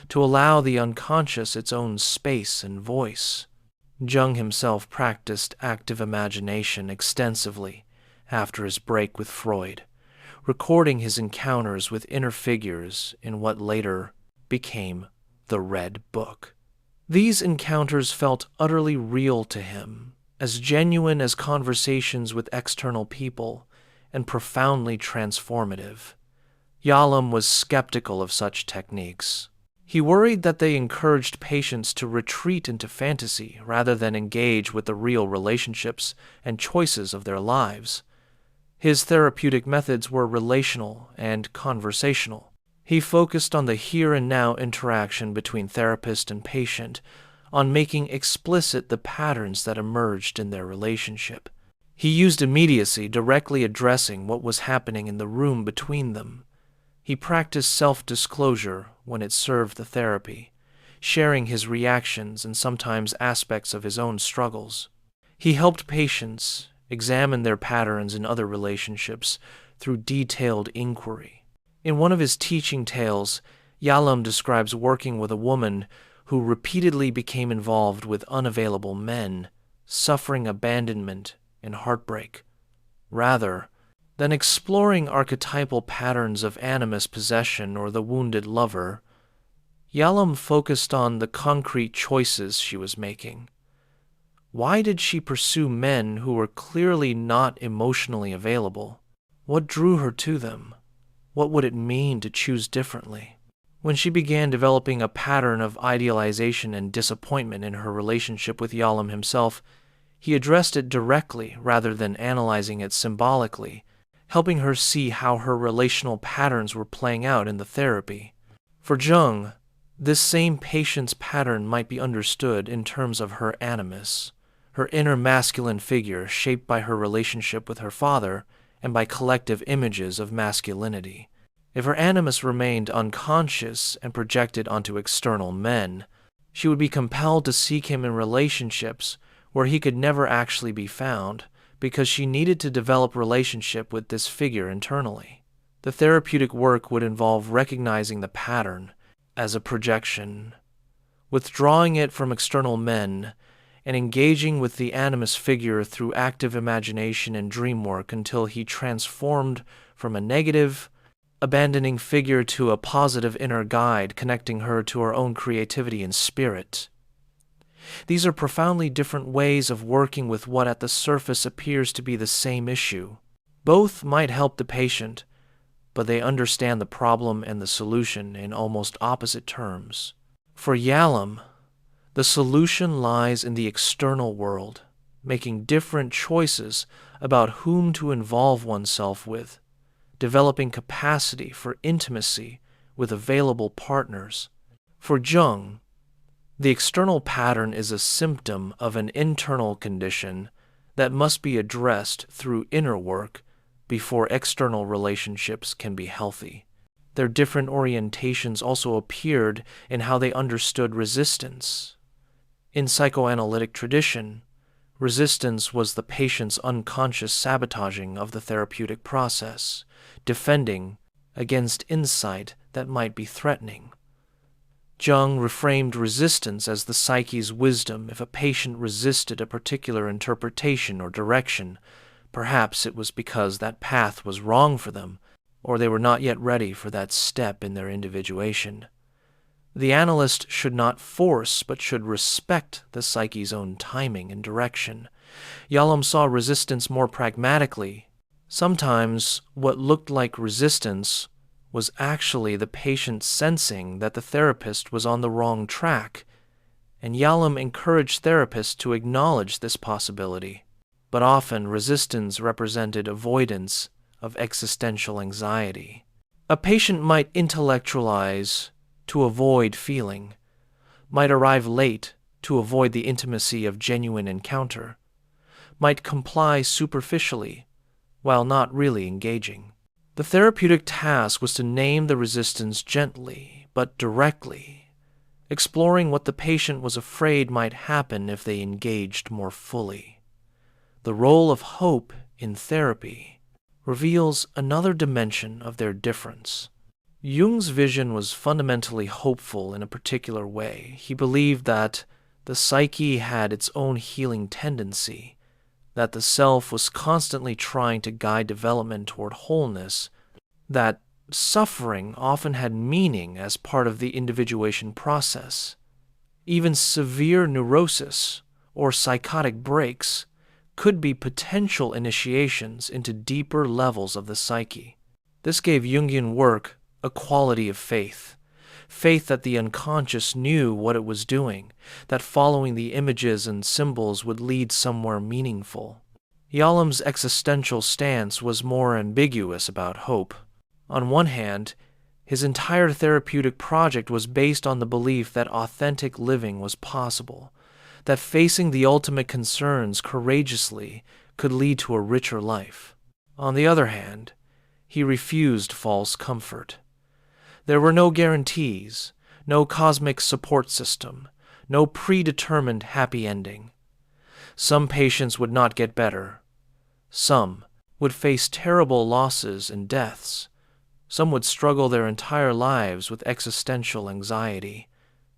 to allow the unconscious its own space and voice. Jung himself practiced active imagination extensively after his break with Freud, recording his encounters with inner figures in what later became the Red Book. These encounters felt utterly real to him, as genuine as conversations with external people, and profoundly transformative. Yalom was skeptical of such techniques. He worried that they encouraged patients to retreat into fantasy rather than engage with the real relationships and choices of their lives. His therapeutic methods were relational and conversational. He focused on the here and now interaction between therapist and patient, on making explicit the patterns that emerged in their relationship. He used immediacy, directly addressing what was happening in the room between them. He practiced self-disclosure when it served the therapy, sharing his reactions and sometimes aspects of his own struggles. He helped patients examine their patterns in other relationships through detailed inquiry. In one of his teaching tales, Yalom describes working with a woman who repeatedly became involved with unavailable men, suffering abandonment and heartbreak. Rather than exploring archetypal patterns of animus possession or the wounded lover, Yalom focused on the concrete choices she was making. Why did she pursue men who were clearly not emotionally available? What drew her to them? What would it mean to choose differently? When she began developing a pattern of idealization and disappointment in her relationship with Yalom himself, he addressed it directly rather than analyzing it symbolically, helping her see how her relational patterns were playing out in the therapy. For Jung, this same patient's pattern might be understood in terms of her animus, her inner masculine figure shaped by her relationship with her father and by collective images of masculinity. If her animus remained unconscious and projected onto external men, she would be compelled to seek him in relationships where he could never actually be found, because she needed to develop relationship with this figure internally. The therapeutic work would involve recognizing the pattern as a projection, withdrawing it from external men, and engaging with the animus figure through active imagination and dream work until he transformed from a negative, abandoning figure to a positive inner guide, connecting her to her own creativity and spirit. These are profoundly different ways of working with what at the surface appears to be the same issue. Both might help the patient, but they understand the problem and the solution in almost opposite terms. For Yalom, the solution lies in the external world, making different choices about whom to involve oneself with, developing capacity for intimacy with available partners. For Jung, the external pattern is a symptom of an internal condition that must be addressed through inner work before external relationships can be healthy. Their different orientations also appeared in how they understood resistance. In psychoanalytic tradition, resistance was the patient's unconscious sabotaging of the therapeutic process, defending against insight that might be threatening. Jung reframed resistance as the psyche's wisdom. If a patient resisted a particular interpretation or direction, perhaps it was because that path was wrong for them, or they were not yet ready for that step in their individuation. The analyst should not force, but should respect the psyche's own timing and direction. Yalom saw resistance more pragmatically. Sometimes what looked like resistance was actually the patient sensing that the therapist was on the wrong track, and Yalom encouraged therapists to acknowledge this possibility. But often resistance represented avoidance of existential anxiety. A patient might intellectualize to avoid feeling, might arrive late to avoid the intimacy of genuine encounter, might comply superficially while not really engaging. The therapeutic task was to name the resistance gently but directly, exploring what the patient was afraid might happen if they engaged more fully. The role of hope in therapy reveals another dimension of their difference. Jung's vision was fundamentally hopeful in a particular way. He believed that the psyche had its own healing tendency, that the self was constantly trying to guide development toward wholeness, that suffering often had meaning as part of the individuation process. Even severe neurosis or psychotic breaks could be potential initiations into deeper levels of the psyche. This gave Jungian work a quality of faith that the unconscious knew what it was doing, that following the images and symbols would lead somewhere meaningful. Yalom's existential stance was more ambiguous about hope. On one hand, his entire therapeutic project was based on the belief that authentic living was possible, that facing the ultimate concerns courageously could lead to a richer life. On the other hand, he refused false comfort. There were no guarantees, no cosmic support system, no predetermined happy ending. Some patients would not get better. Some would face terrible losses and deaths. Some would struggle their entire lives with existential anxiety.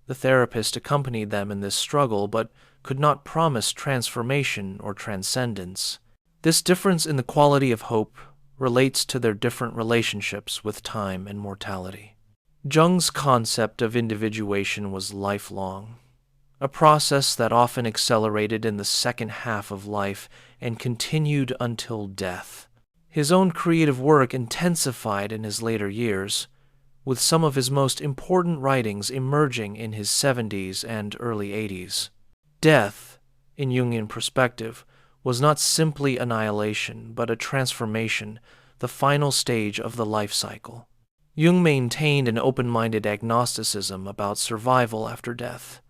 The therapist accompanied them in this struggle, but could not promise transformation or transcendence. This difference in the quality of hope relates to their different relationships with time and mortality. Jung's concept of individuation was lifelong, a process that often accelerated in the second half of life and continued until death. His own creative work intensified in his later years, with some of his most important writings emerging in his 70s and early 80s. Death, in Jungian perspective, was not simply annihilation, but a transformation, the final stage of the life cycle. Jung maintained an open-minded agnosticism about survival after death,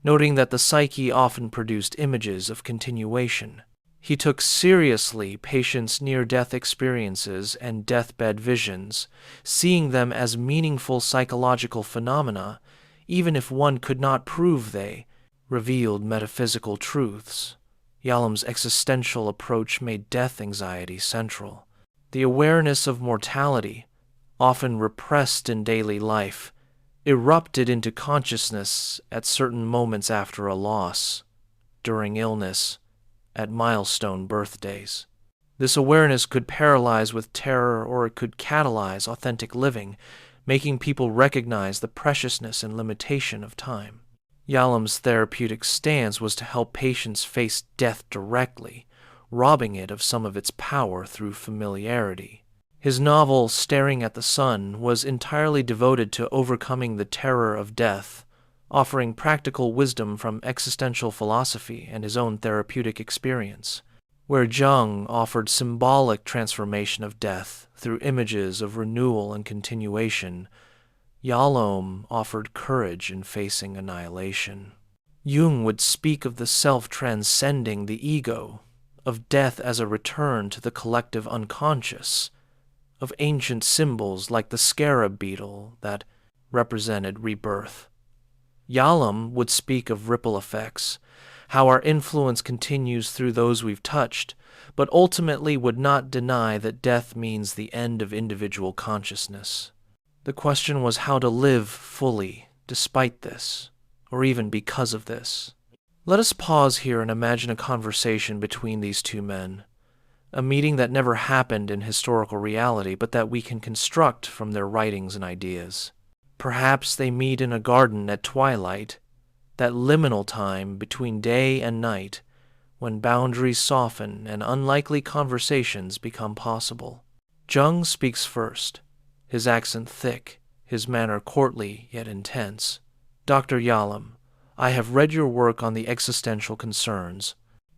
noting that the psyche often produced images of continuation. He took seriously patients' near-death experiences and deathbed visions, seeing them as meaningful psychological phenomena, even if one could not prove they revealed metaphysical truths. Yalom's existential approach made death anxiety central. The awareness of mortality, often repressed in daily life, erupted into consciousness at certain moments after a loss, during illness, at milestone birthdays. This awareness could paralyze with terror, or it could catalyze authentic living, making people recognize the preciousness and limitation of time. Yalom's therapeutic stance was to help patients face death directly, robbing it of some of its power through familiarity. His novel, Staring at the Sun, was entirely devoted to overcoming the terror of death, offering practical wisdom from existential philosophy and his own therapeutic experience. Where Jung offered symbolic transformation of death through images of renewal and continuation, Yalom offered courage in facing annihilation. Jung would speak of the self transcending the ego, of death as a return to the collective unconscious, of ancient symbols like the scarab beetle that represented rebirth. Yalom would speak of ripple effects, how our influence continues through those we've touched, but ultimately would not deny that death means the end of individual consciousness. The question was how to live fully despite this, or even because of this. Let us pause here and imagine a conversation between these two men, a meeting that never happened in historical reality, but that we can construct from their writings and ideas. Perhaps they meet in a garden at twilight, that liminal time between day and night, when boundaries soften and unlikely conversations become possible. Jung speaks first, his accent thick, his manner courtly yet intense. Dr. Yalom, I have read your work on the existential concerns.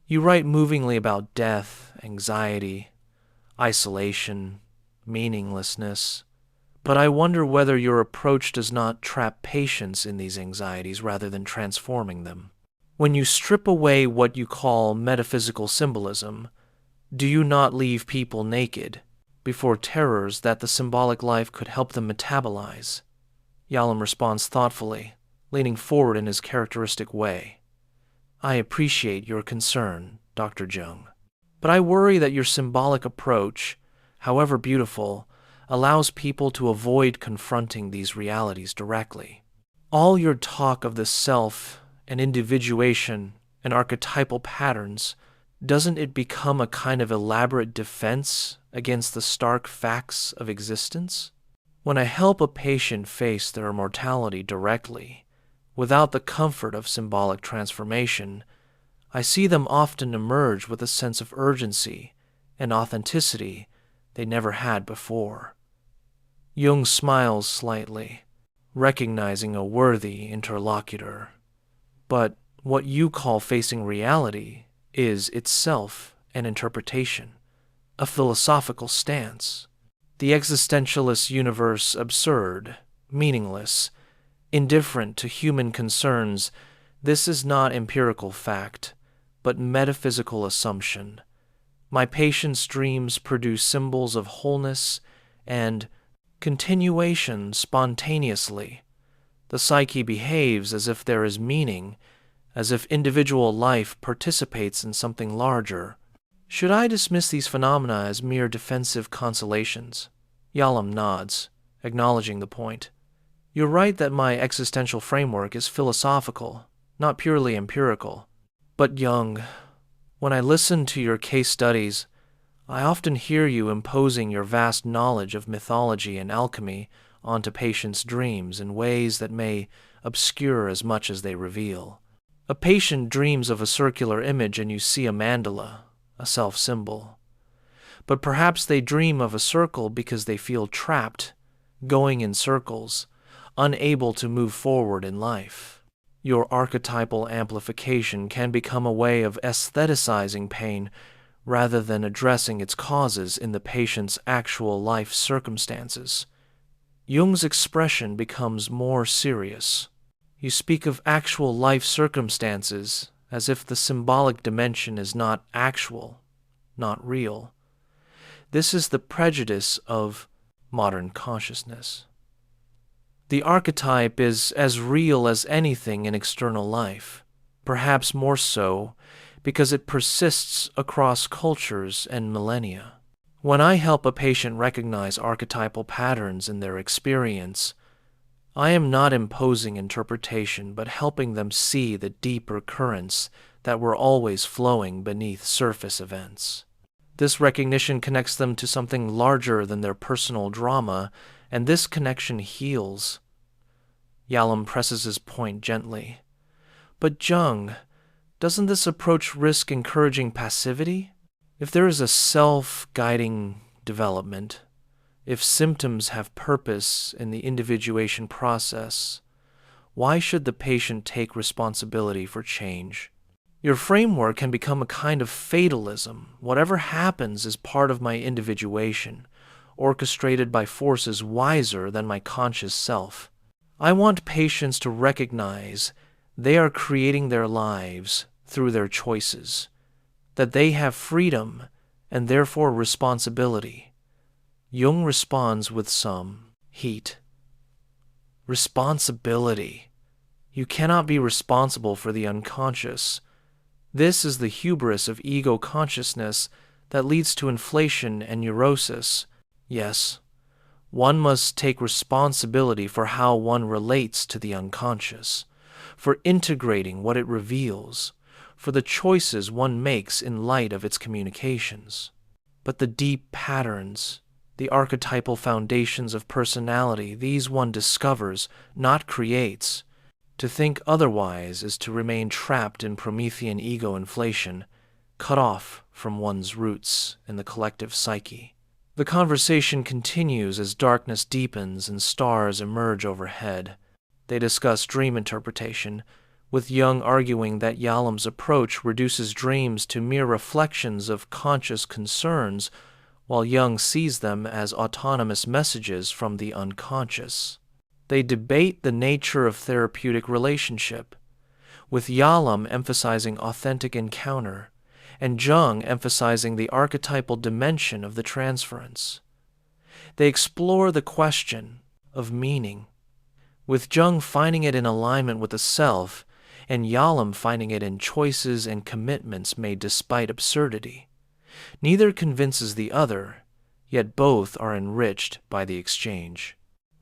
You write movingly about death, anxiety, isolation, meaninglessness, but I wonder whether your approach does not trap patients in these anxieties rather than transforming them. When you strip away what you call metaphysical symbolism, do you not leave people naked before terrors that the symbolic life could help them metabolize? Yalom responds thoughtfully, leaning forward in his characteristic way. I appreciate your concern, Dr. Jung, but I worry that your symbolic approach, however beautiful, allows people to avoid confronting these realities directly. All your talk of the self and individuation and archetypal patterns, doesn't it become a kind of elaborate defense against the stark facts of existence? When I help a patient face their mortality directly, without the comfort of symbolic transformation, I see them often emerge with a sense of urgency and authenticity they never had before. Jung smiles slightly, recognizing a worthy interlocutor. But what you call facing reality is itself an interpretation, a philosophical stance. The existentialist universe absurd, meaningless, indifferent to human concerns, this is not empirical fact, but metaphysical assumption. My patient's dreams produce symbols of wholeness and continuation spontaneously. The psyche behaves as if there is meaning, as if individual life participates in something larger. Should I dismiss these phenomena as mere defensive consolations? Yalom nods, acknowledging the point. You're right that my existential framework is philosophical, not purely empirical. But Jung, when I listen to your case studies, I often hear you imposing your vast knowledge of mythology and alchemy onto patients' dreams in ways that may obscure as much as they reveal. A patient dreams of a circular image and you see a mandala, a self-symbol. But perhaps they dream of a circle because they feel trapped, going in circles, unable to move forward in life. Your archetypal amplification can become a way of aestheticizing pain rather than addressing its causes in the patient's actual life circumstances. Jung's expression becomes more serious. You speak of actual life circumstances as if the symbolic dimension is not actual, not real. This is the prejudice of modern consciousness. The archetype is as real as anything in external life, perhaps more so because it persists across cultures and millennia. When I help a patient recognize archetypal patterns in their experience, I am not imposing interpretation, but helping them see the deeper currents that were always flowing beneath surface events. This recognition connects them to something larger than their personal drama, and this connection heals. Yalom presses his point gently. But Jung, doesn't this approach risk encouraging passivity? If there is a self-guiding development, if symptoms have purpose in the individuation process, why should the patient take responsibility for change? Your framework can become a kind of fatalism. Whatever happens is part of my individuation, orchestrated by forces wiser than my conscious self. I want patients to recognize they are creating their lives through their choices, that they have freedom and therefore responsibility. Jung responds with some heat. Responsibility. You cannot be responsible for the unconscious. This is the hubris of ego consciousness that leads to inflation and neurosis. Yes, one must take responsibility for how one relates to the unconscious, for integrating what it reveals, for the choices one makes in light of its communications. But the deep patterns, the archetypal foundations of personality, these one discovers, not creates. To think otherwise is to remain trapped in Promethean ego inflation, cut off from one's roots in the collective psyche. The conversation continues as darkness deepens and stars emerge overhead. They discuss dream interpretation, with Jung arguing that Yalom's approach reduces dreams to mere reflections of conscious concerns, while Jung sees them as autonomous messages from the unconscious. They debate the nature of therapeutic relationship, with Yalom emphasizing authentic encounter, and Jung emphasizing the archetypal dimension of the transference. They explore the question of meaning, with Jung finding it in alignment with the self, and Yalom finding it in choices and commitments made despite absurdity. Neither convinces the other, yet both are enriched by the exchange.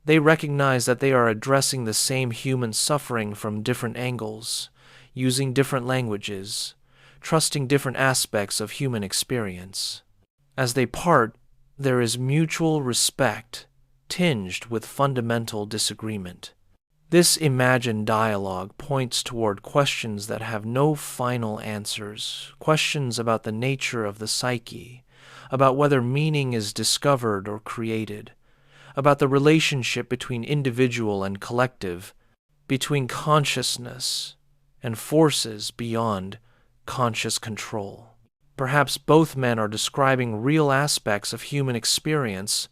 They recognize that they are addressing the same human suffering from different angles, using different languages, trusting different aspects of human experience. As they part, there is mutual respect, tinged with fundamental disagreement. This imagined dialogue points toward questions that have no final answers, questions about the nature of the psyche, about whether meaning is discovered or created, about the relationship between individual and collective, between consciousness and forces beyond conscious control. Perhaps both men are describing real aspects of human experience,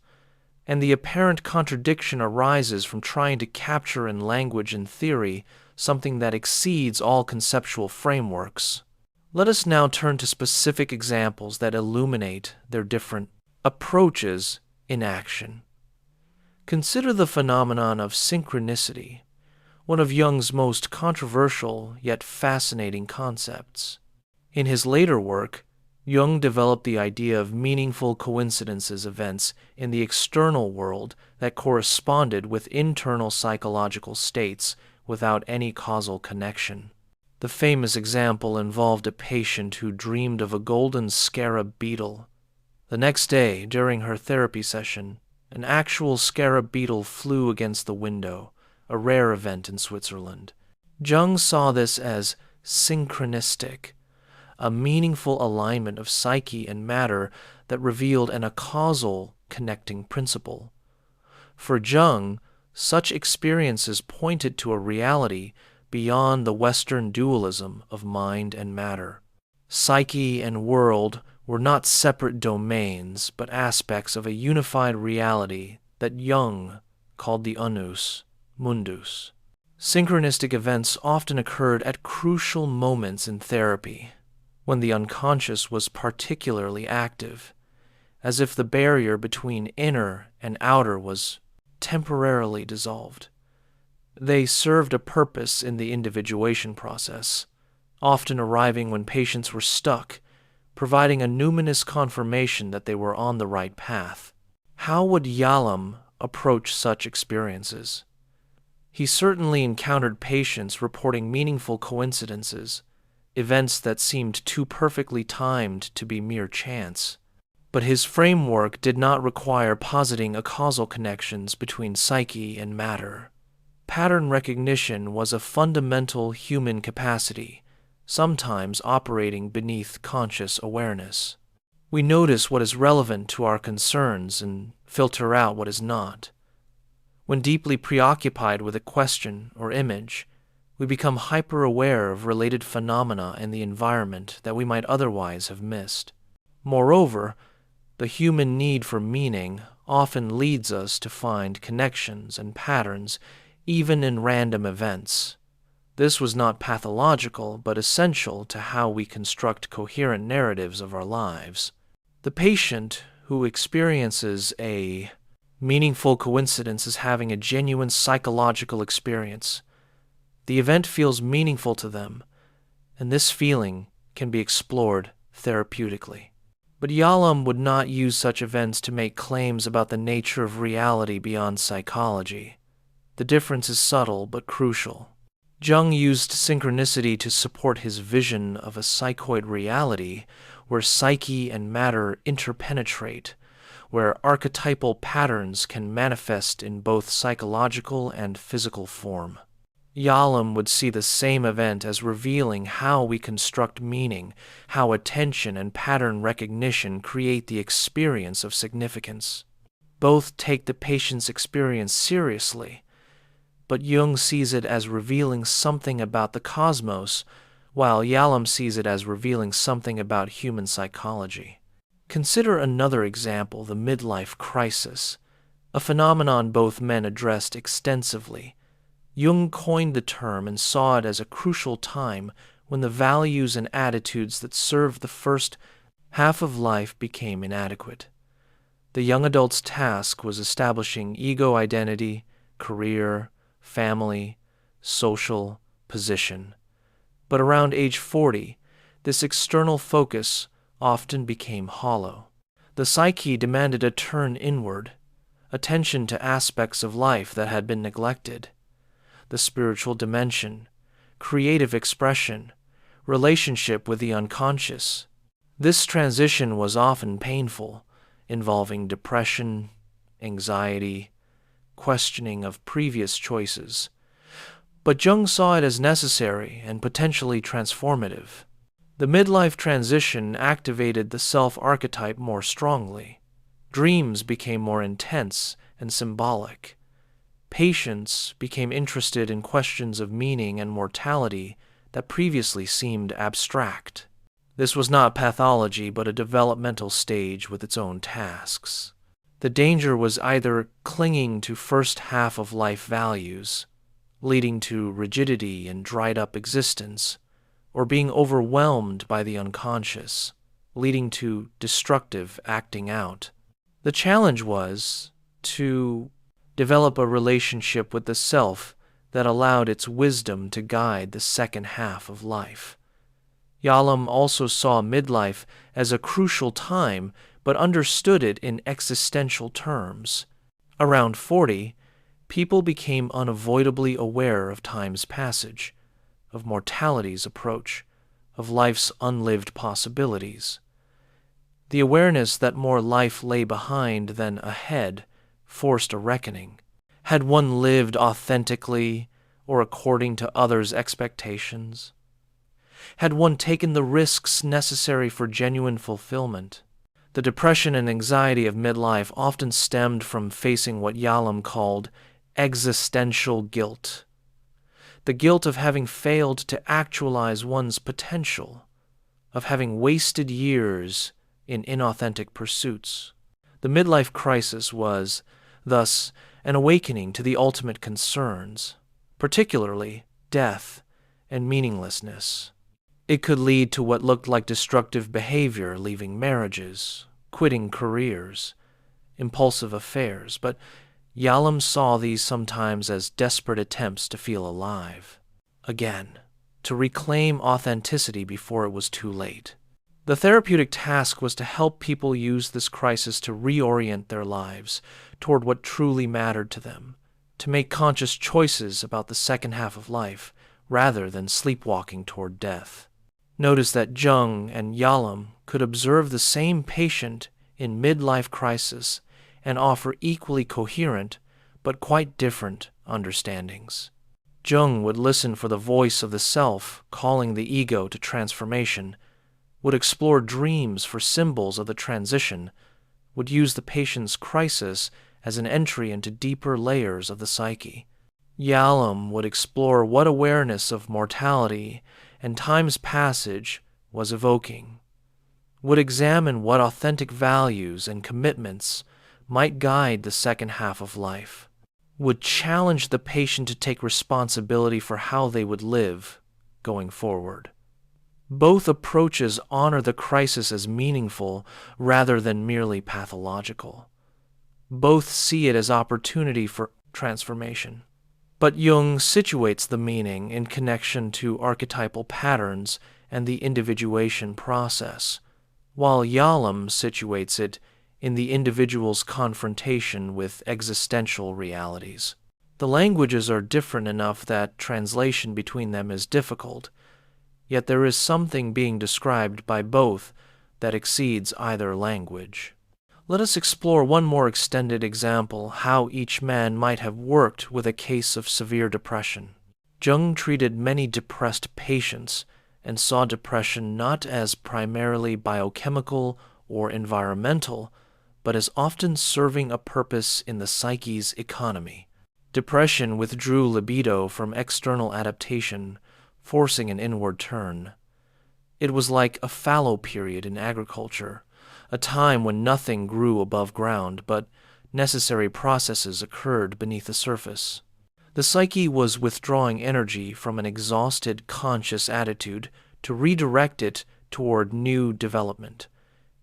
and the apparent contradiction arises from trying to capture in language and theory something that exceeds all conceptual frameworks. Let us now turn to specific examples that illuminate their different approaches in action. Consider the phenomenon of synchronicity, one of Jung's most controversial yet fascinating concepts. In his later work, Jung developed the idea of meaningful coincidences events in the external world that corresponded with internal psychological states without any causal connection. The famous example involved a patient who dreamed of a golden scarab beetle. The next day, during her therapy session, an actual scarab beetle flew against the window, a rare event in Switzerland. Jung saw this as synchronistic, a meaningful alignment of psyche and matter that revealed a causal connecting principle. For Jung, such experiences pointed to a reality beyond the Western dualism of mind and matter. Psyche and world were not separate domains, but aspects of a unified reality that Jung called the unus mundus. Synchronistic events often occurred at crucial moments in therapy, when the unconscious was particularly active, as if the barrier between inner and outer was temporarily dissolved. They served a purpose in the individuation process, often arriving when patients were stuck, providing a numinous confirmation that they were on the right path. How would Yalom approach such experiences? He certainly encountered patients reporting meaningful coincidences, events that seemed too perfectly timed to be mere chance. But his framework did not require positing causal connections between psyche and matter. Pattern recognition was a fundamental human capacity, sometimes operating beneath conscious awareness. We notice what is relevant to our concerns and filter out what is not. When deeply preoccupied with a question or image, we become hyper-aware of related phenomena in the environment that we might otherwise have missed. Moreover, the human need for meaning often leads us to find connections and patterns even in random events. This was not pathological, but essential to how we construct coherent narratives of our lives. The patient who experiences a meaningful coincidence is having a genuine psychological experience. The event feels meaningful to them, and this feeling can be explored therapeutically. But Yalom would not use such events to make claims about the nature of reality beyond psychology. The difference is subtle but crucial. Jung used synchronicity to support his vision of a psychoid reality where psyche and matter interpenetrate, where archetypal patterns can manifest in both psychological and physical form. Yalom would see the same event as revealing how we construct meaning, how attention and pattern recognition create the experience of significance. Both take the patient's experience seriously, but Jung sees it as revealing something about the cosmos, while Yalom sees it as revealing something about human psychology. Consider another example, the midlife crisis, a phenomenon both men addressed extensively. Jung coined the term and saw it as a crucial time when the values and attitudes that served the first half of life became inadequate. The young adult's task was establishing ego identity, career, family, social position. But around age 40, this external focus often became hollow. The psyche demanded a turn inward, attention to aspects of life that had been neglected. The spiritual dimension, creative expression, relationship with the unconscious. This transition was often painful, involving depression, anxiety, questioning of previous choices. But Jung saw it as necessary and potentially transformative. The midlife transition activated the self-archetype more strongly. Dreams became more intense and symbolic. Patients became interested in questions of meaning and mortality that previously seemed abstract. This was not pathology, but a developmental stage with its own tasks. The danger was either clinging to first half of life values, leading to rigidity and dried-up existence, or being overwhelmed by the unconscious, leading to destructive acting out. The challenge was to develop a relationship with the self that allowed its wisdom to guide the second half of life. Yalom also saw midlife as a crucial time, but understood it in existential terms. Around 40, people became unavoidably aware of time's passage, of mortality's approach, of life's unlived possibilities. The awareness that more life lay behind than ahead forced a reckoning. Had one lived authentically or according to others' expectations? Had one taken the risks necessary for genuine fulfillment? The depression and anxiety of midlife often stemmed from facing what Yalom called existential guilt. The guilt of having failed to actualize one's potential, of having wasted years in inauthentic pursuits. The midlife crisis was, thus, an awakening to the ultimate concerns, particularly death and meaninglessness. It could lead to what looked like destructive behavior, leaving marriages, quitting careers, impulsive affairs, but Yalom saw these sometimes as desperate attempts to feel alive. Again, to reclaim authenticity before it was too late. The therapeutic task was to help people use this crisis to reorient their lives toward what truly mattered to them, to make conscious choices about the second half of life rather than sleepwalking toward death. Notice that Jung and Yalom could observe the same patient in midlife crisis and offer equally coherent but quite different understandings. Jung would listen for the voice of the self calling the ego to transformation, would explore dreams for symbols of the transition, would use the patient's crisis as an entry into deeper layers of the psyche. Yalom would explore what awareness of mortality and time's passage was evoking, would examine what authentic values and commitments might guide the second half of life, would challenge the patient to take responsibility for how they would live going forward. Both approaches honor the crisis as meaningful rather than merely pathological. Both see it as opportunity for transformation. But Jung situates the meaning in connection to archetypal patterns and the individuation process, while Yalom situates it in the individual's confrontation with existential realities. The languages are different enough that translation between them is difficult, yet there is something being described by both that exceeds either language. Let us explore one more extended example how each man might have worked with a case of severe depression. Jung treated many depressed patients and saw depression not as primarily biochemical or environmental, but as often serving a purpose in the psyche's economy. Depression withdrew libido from external adaptation, forcing an inward turn. It was like a fallow period in agriculture, a time when nothing grew above ground, but necessary processes occurred beneath the surface. The psyche was withdrawing energy from an exhausted conscious attitude to redirect it toward new development.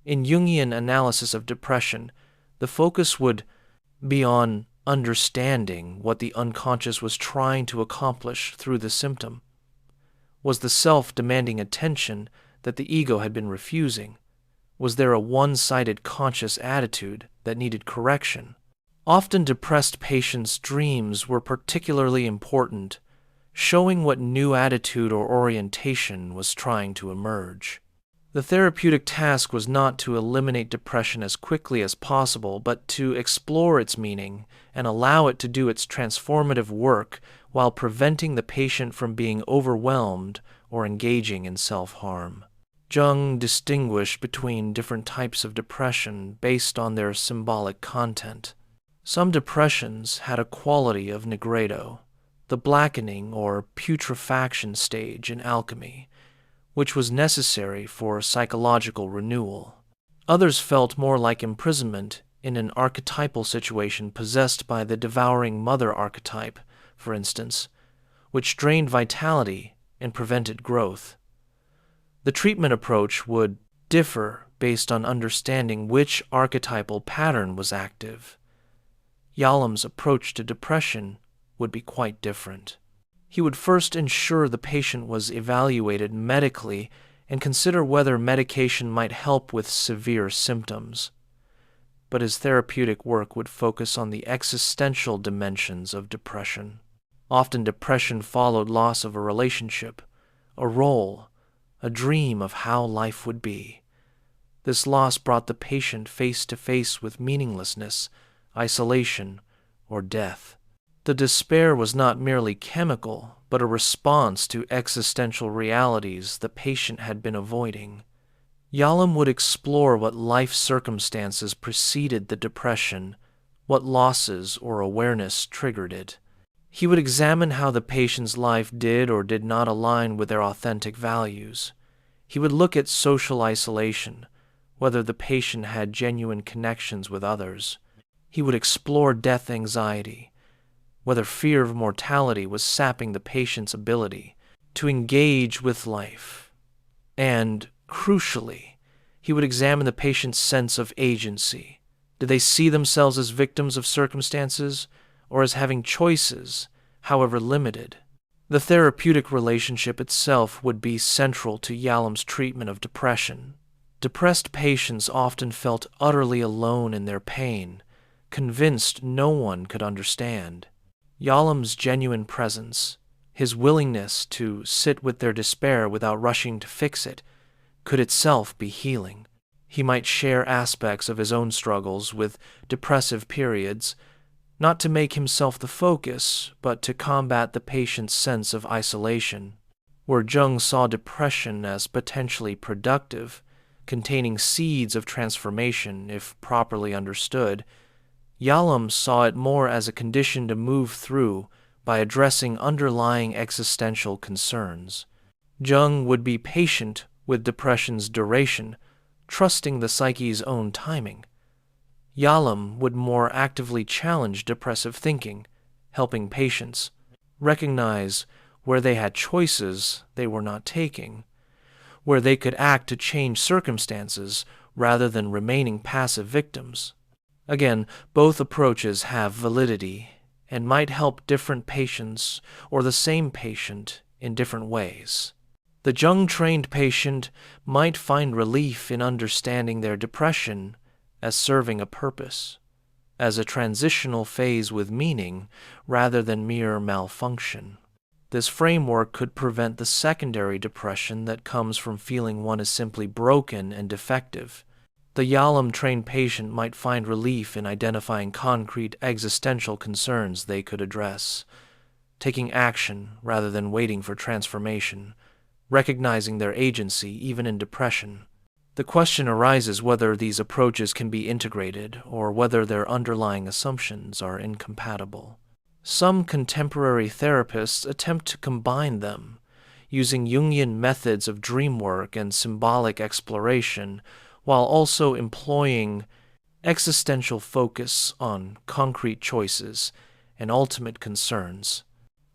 In Jungian analysis of depression, the focus would be on understanding what the unconscious was trying to accomplish through the symptom. Was the self demanding attention that the ego had been refusing? Was there a one-sided conscious attitude that needed correction? Often depressed patients' dreams were particularly important, showing what new attitude or orientation was trying to emerge. The therapeutic task was not to eliminate depression as quickly as possible, but to explore its meaning and allow it to do its transformative work while preventing the patient from being overwhelmed or engaging in self-harm. Jung distinguished between different types of depression based on their symbolic content. Some depressions had a quality of nigredo, the blackening or putrefaction stage in alchemy, which was necessary for psychological renewal. Others felt more like imprisonment in an archetypal situation possessed by the devouring mother archetype, for instance, which drained vitality and prevented growth. The treatment approach would differ based on understanding which archetypal pattern was active. Yalom's approach to depression would be quite different. He would first ensure the patient was evaluated medically and consider whether medication might help with severe symptoms. But his therapeutic work would focus on the existential dimensions of depression. Often depression followed loss of a relationship, a role, a dream of how life would be. This loss brought the patient face to face with meaninglessness, isolation, or death. The despair was not merely chemical, but a response to existential realities the patient had been avoiding. Yalom would explore what life circumstances preceded the depression, what losses or awareness triggered it. He would examine how the patient's life did or did not align with their authentic values. He would look at social isolation, whether the patient had genuine connections with others. He would explore death anxiety, whether fear of mortality was sapping the patient's ability to engage with life. And, crucially, he would examine the patient's sense of agency. Did they see themselves as victims of circumstances or as having choices, however limited? The therapeutic relationship itself would be central to Yalom's treatment of depression. Depressed patients often felt utterly alone in their pain, convinced no one could understand. Yalom's genuine presence, his willingness to sit with their despair without rushing to fix it, could itself be healing. He might share aspects of his own struggles with depressive periods, not to make himself the focus, but to combat the patient's sense of isolation. Where Jung saw depression as potentially productive, containing seeds of transformation if properly understood, Yalom saw it more as a condition to move through by addressing underlying existential concerns. Jung would be patient with depression's duration, trusting the psyche's own timing. Yalom would more actively challenge depressive thinking, helping patients recognize where they had choices they were not taking, where they could act to change circumstances rather than remaining passive victims. Again, both approaches have validity and might help different patients or the same patient in different ways. The Jung-trained patient might find relief in understanding their depression as serving a purpose, as a transitional phase with meaning rather than mere malfunction. This framework could prevent the secondary depression that comes from feeling one is simply broken and defective. The Yalom-trained patient might find relief in identifying concrete existential concerns they could address, taking action rather than waiting for transformation, recognizing their agency even in depression. The question arises whether these approaches can be integrated or whether their underlying assumptions are incompatible. Some contemporary therapists attempt to combine them, using Jungian methods of dream work and symbolic exploration, while also employing existential focus on concrete choices and ultimate concerns.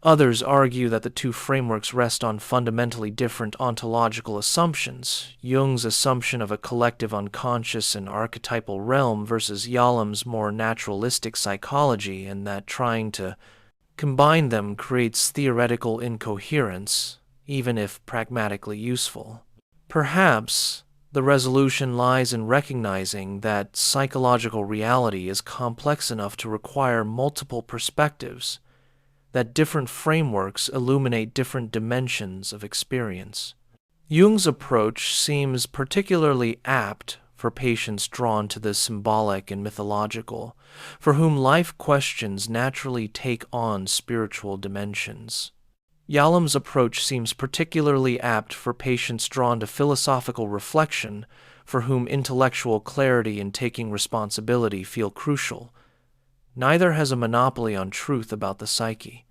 Others argue that the two frameworks rest on fundamentally different ontological assumptions, Jung's assumption of a collective unconscious and archetypal realm versus Yalom's more naturalistic psychology, and that trying to combine them creates theoretical incoherence, even if pragmatically useful. Perhaps the resolution lies in recognizing that psychological reality is complex enough to require multiple perspectives, that different frameworks illuminate different dimensions of experience. Jung's approach seems particularly apt for patients drawn to the symbolic and mythological, for whom life questions naturally take on spiritual dimensions. Yalom's approach seems particularly apt for patients drawn to philosophical reflection, for whom intellectual clarity and taking responsibility feel crucial. Neither has a monopoly on truth about the psyche.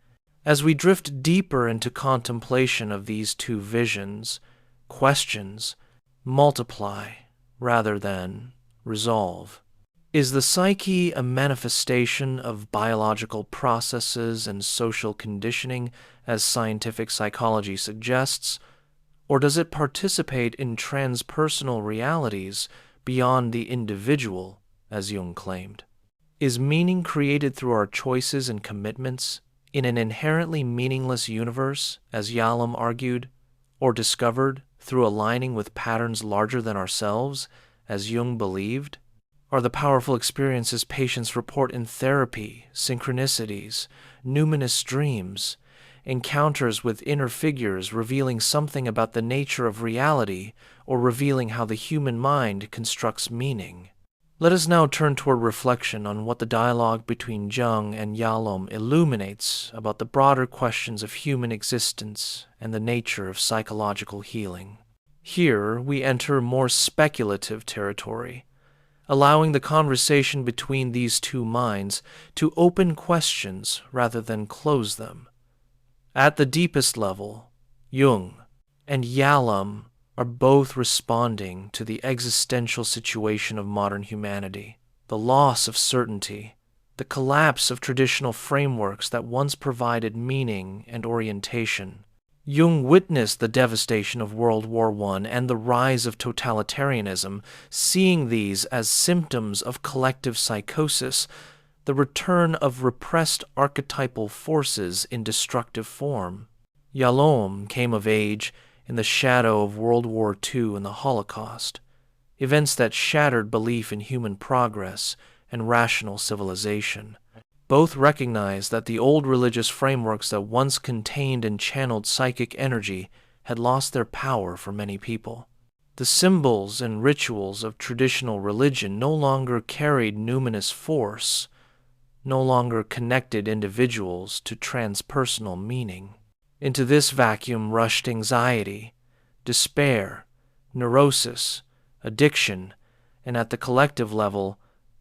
As we drift deeper into contemplation of these two visions, questions multiply rather than resolve. Is the psyche a manifestation of biological processes and social conditioning, as scientific psychology suggests, or does it participate in transpersonal realities beyond the individual, as Jung claimed? Is meaning created through our choices and commitments in an inherently meaningless universe, as Yalom argued, or discovered through aligning with patterns larger than ourselves, as Jung believed? Are the powerful experiences patients report in therapy, synchronicities, numinous dreams, encounters with inner figures revealing something about the nature of reality or revealing how the human mind constructs meaning? Let us now turn toward reflection on what the dialogue between Jung and Yalom illuminates about the broader questions of human existence and the nature of psychological healing. Here we enter more speculative territory, allowing the conversation between these two minds to open questions rather than close them. At the deepest level, Jung and Yalom are both responding to the existential situation of modern humanity, the loss of certainty, the collapse of traditional frameworks that once provided meaning and orientation. Jung witnessed the devastation of World War I and the rise of totalitarianism, seeing these as symptoms of collective psychosis, the return of repressed archetypal forces in destructive form. Yalom came of age in the shadow of World War II and the Holocaust, events that shattered belief in human progress and rational civilization. Both recognized that the old religious frameworks that once contained and channeled psychic energy had lost their power for many people. The symbols and rituals of traditional religion no longer carried numinous force, no longer connected individuals to transpersonal meaning. Into this vacuum rushed anxiety, despair, neurosis, addiction, and at the collective level,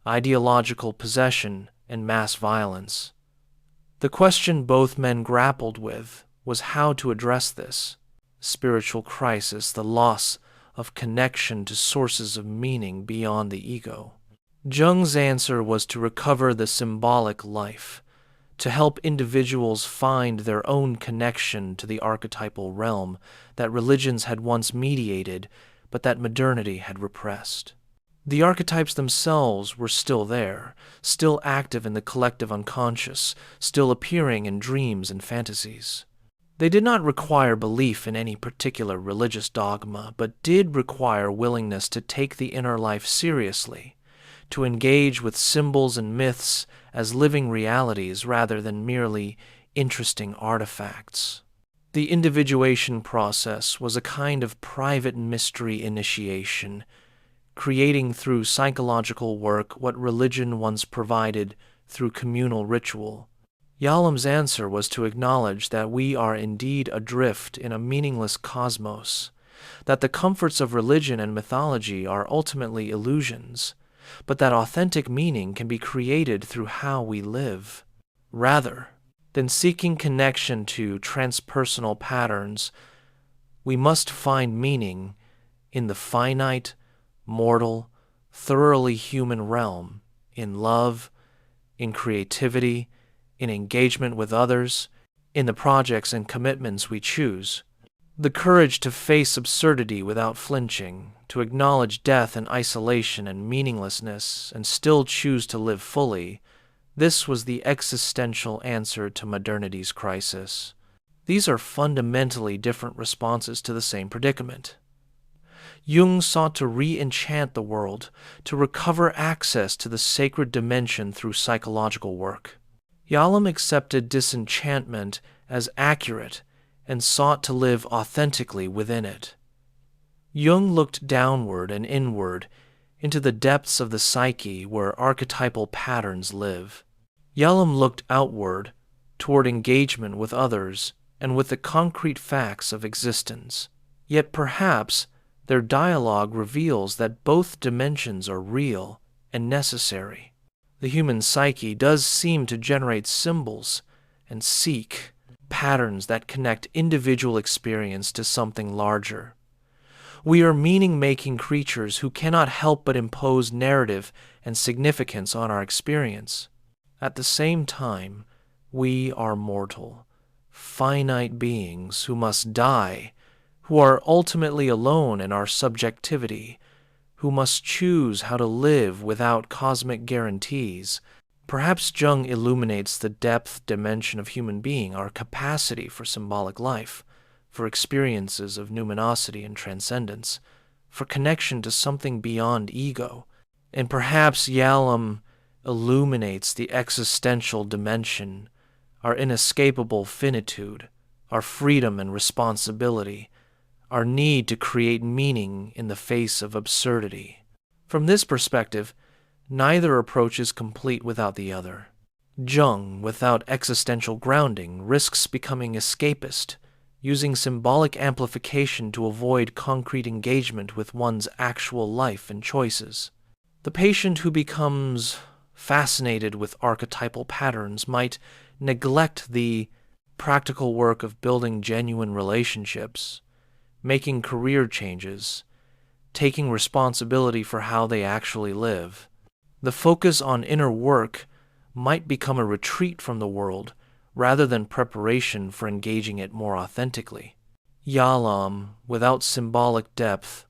ideological possession, and mass violence. The question both men grappled with was how to address this spiritual crisis, the loss of connection to sources of meaning beyond the ego. Jung's answer was to recover the symbolic life, to help individuals find their own connection to the archetypal realm that religions had once mediated, but that modernity had repressed. The archetypes themselves were still there, still active in the collective unconscious, still appearing in dreams and fantasies. They did not require belief in any particular religious dogma, but did require willingness to take the inner life seriously, to engage with symbols and myths as living realities rather than merely interesting artifacts. The individuation process was a kind of private mystery initiation, creating through psychological work what religion once provided through communal ritual. Yalom's answer was to acknowledge that we are indeed adrift in a meaningless cosmos, that the comforts of religion and mythology are ultimately illusions, but that authentic meaning can be created through how we live. Rather than seeking connection to transpersonal patterns, we must find meaning in the finite, mortal, thoroughly human realm, in love, in creativity, in engagement with others, in the projects and commitments we choose. The courage to face absurdity without flinching, to acknowledge death and isolation and meaninglessness, and still choose to live fully, this was the existential answer to modernity's crisis. These are fundamentally different responses to the same predicament. Jung sought to re-enchant the world, to recover access to the sacred dimension through psychological work. Yalom accepted disenchantment as accurate and sought to live authentically within it. Jung looked downward and inward into the depths of the psyche where archetypal patterns live. Yalom looked outward toward engagement with others and with the concrete facts of existence. Yet perhaps their dialogue reveals that both dimensions are real and necessary. The human psyche does seem to generate symbols and seek patterns that connect individual experience to something larger. We are meaning-making creatures who cannot help but impose narrative and significance on our experience. At the same time, we are mortal, finite beings who must die, who are ultimately alone in our subjectivity, who must choose how to live without cosmic guarantees. Perhaps Jung illuminates the depth dimension of human being, our capacity for symbolic life, for experiences of numinosity and transcendence, for connection to something beyond ego. And perhaps Yalom illuminates the existential dimension, our inescapable finitude, our freedom and responsibility, our need to create meaning in the face of absurdity. From this perspective, neither approach is complete without the other. Jung, without existential grounding, risks becoming escapist, using symbolic amplification to avoid concrete engagement with one's actual life and choices. The patient who becomes fascinated with archetypal patterns might neglect the practical work of building genuine relationships, making career changes, taking responsibility for how they actually live. The focus on inner work might become a retreat from the world rather than preparation for engaging it more authentically. Yalom, without symbolic depth,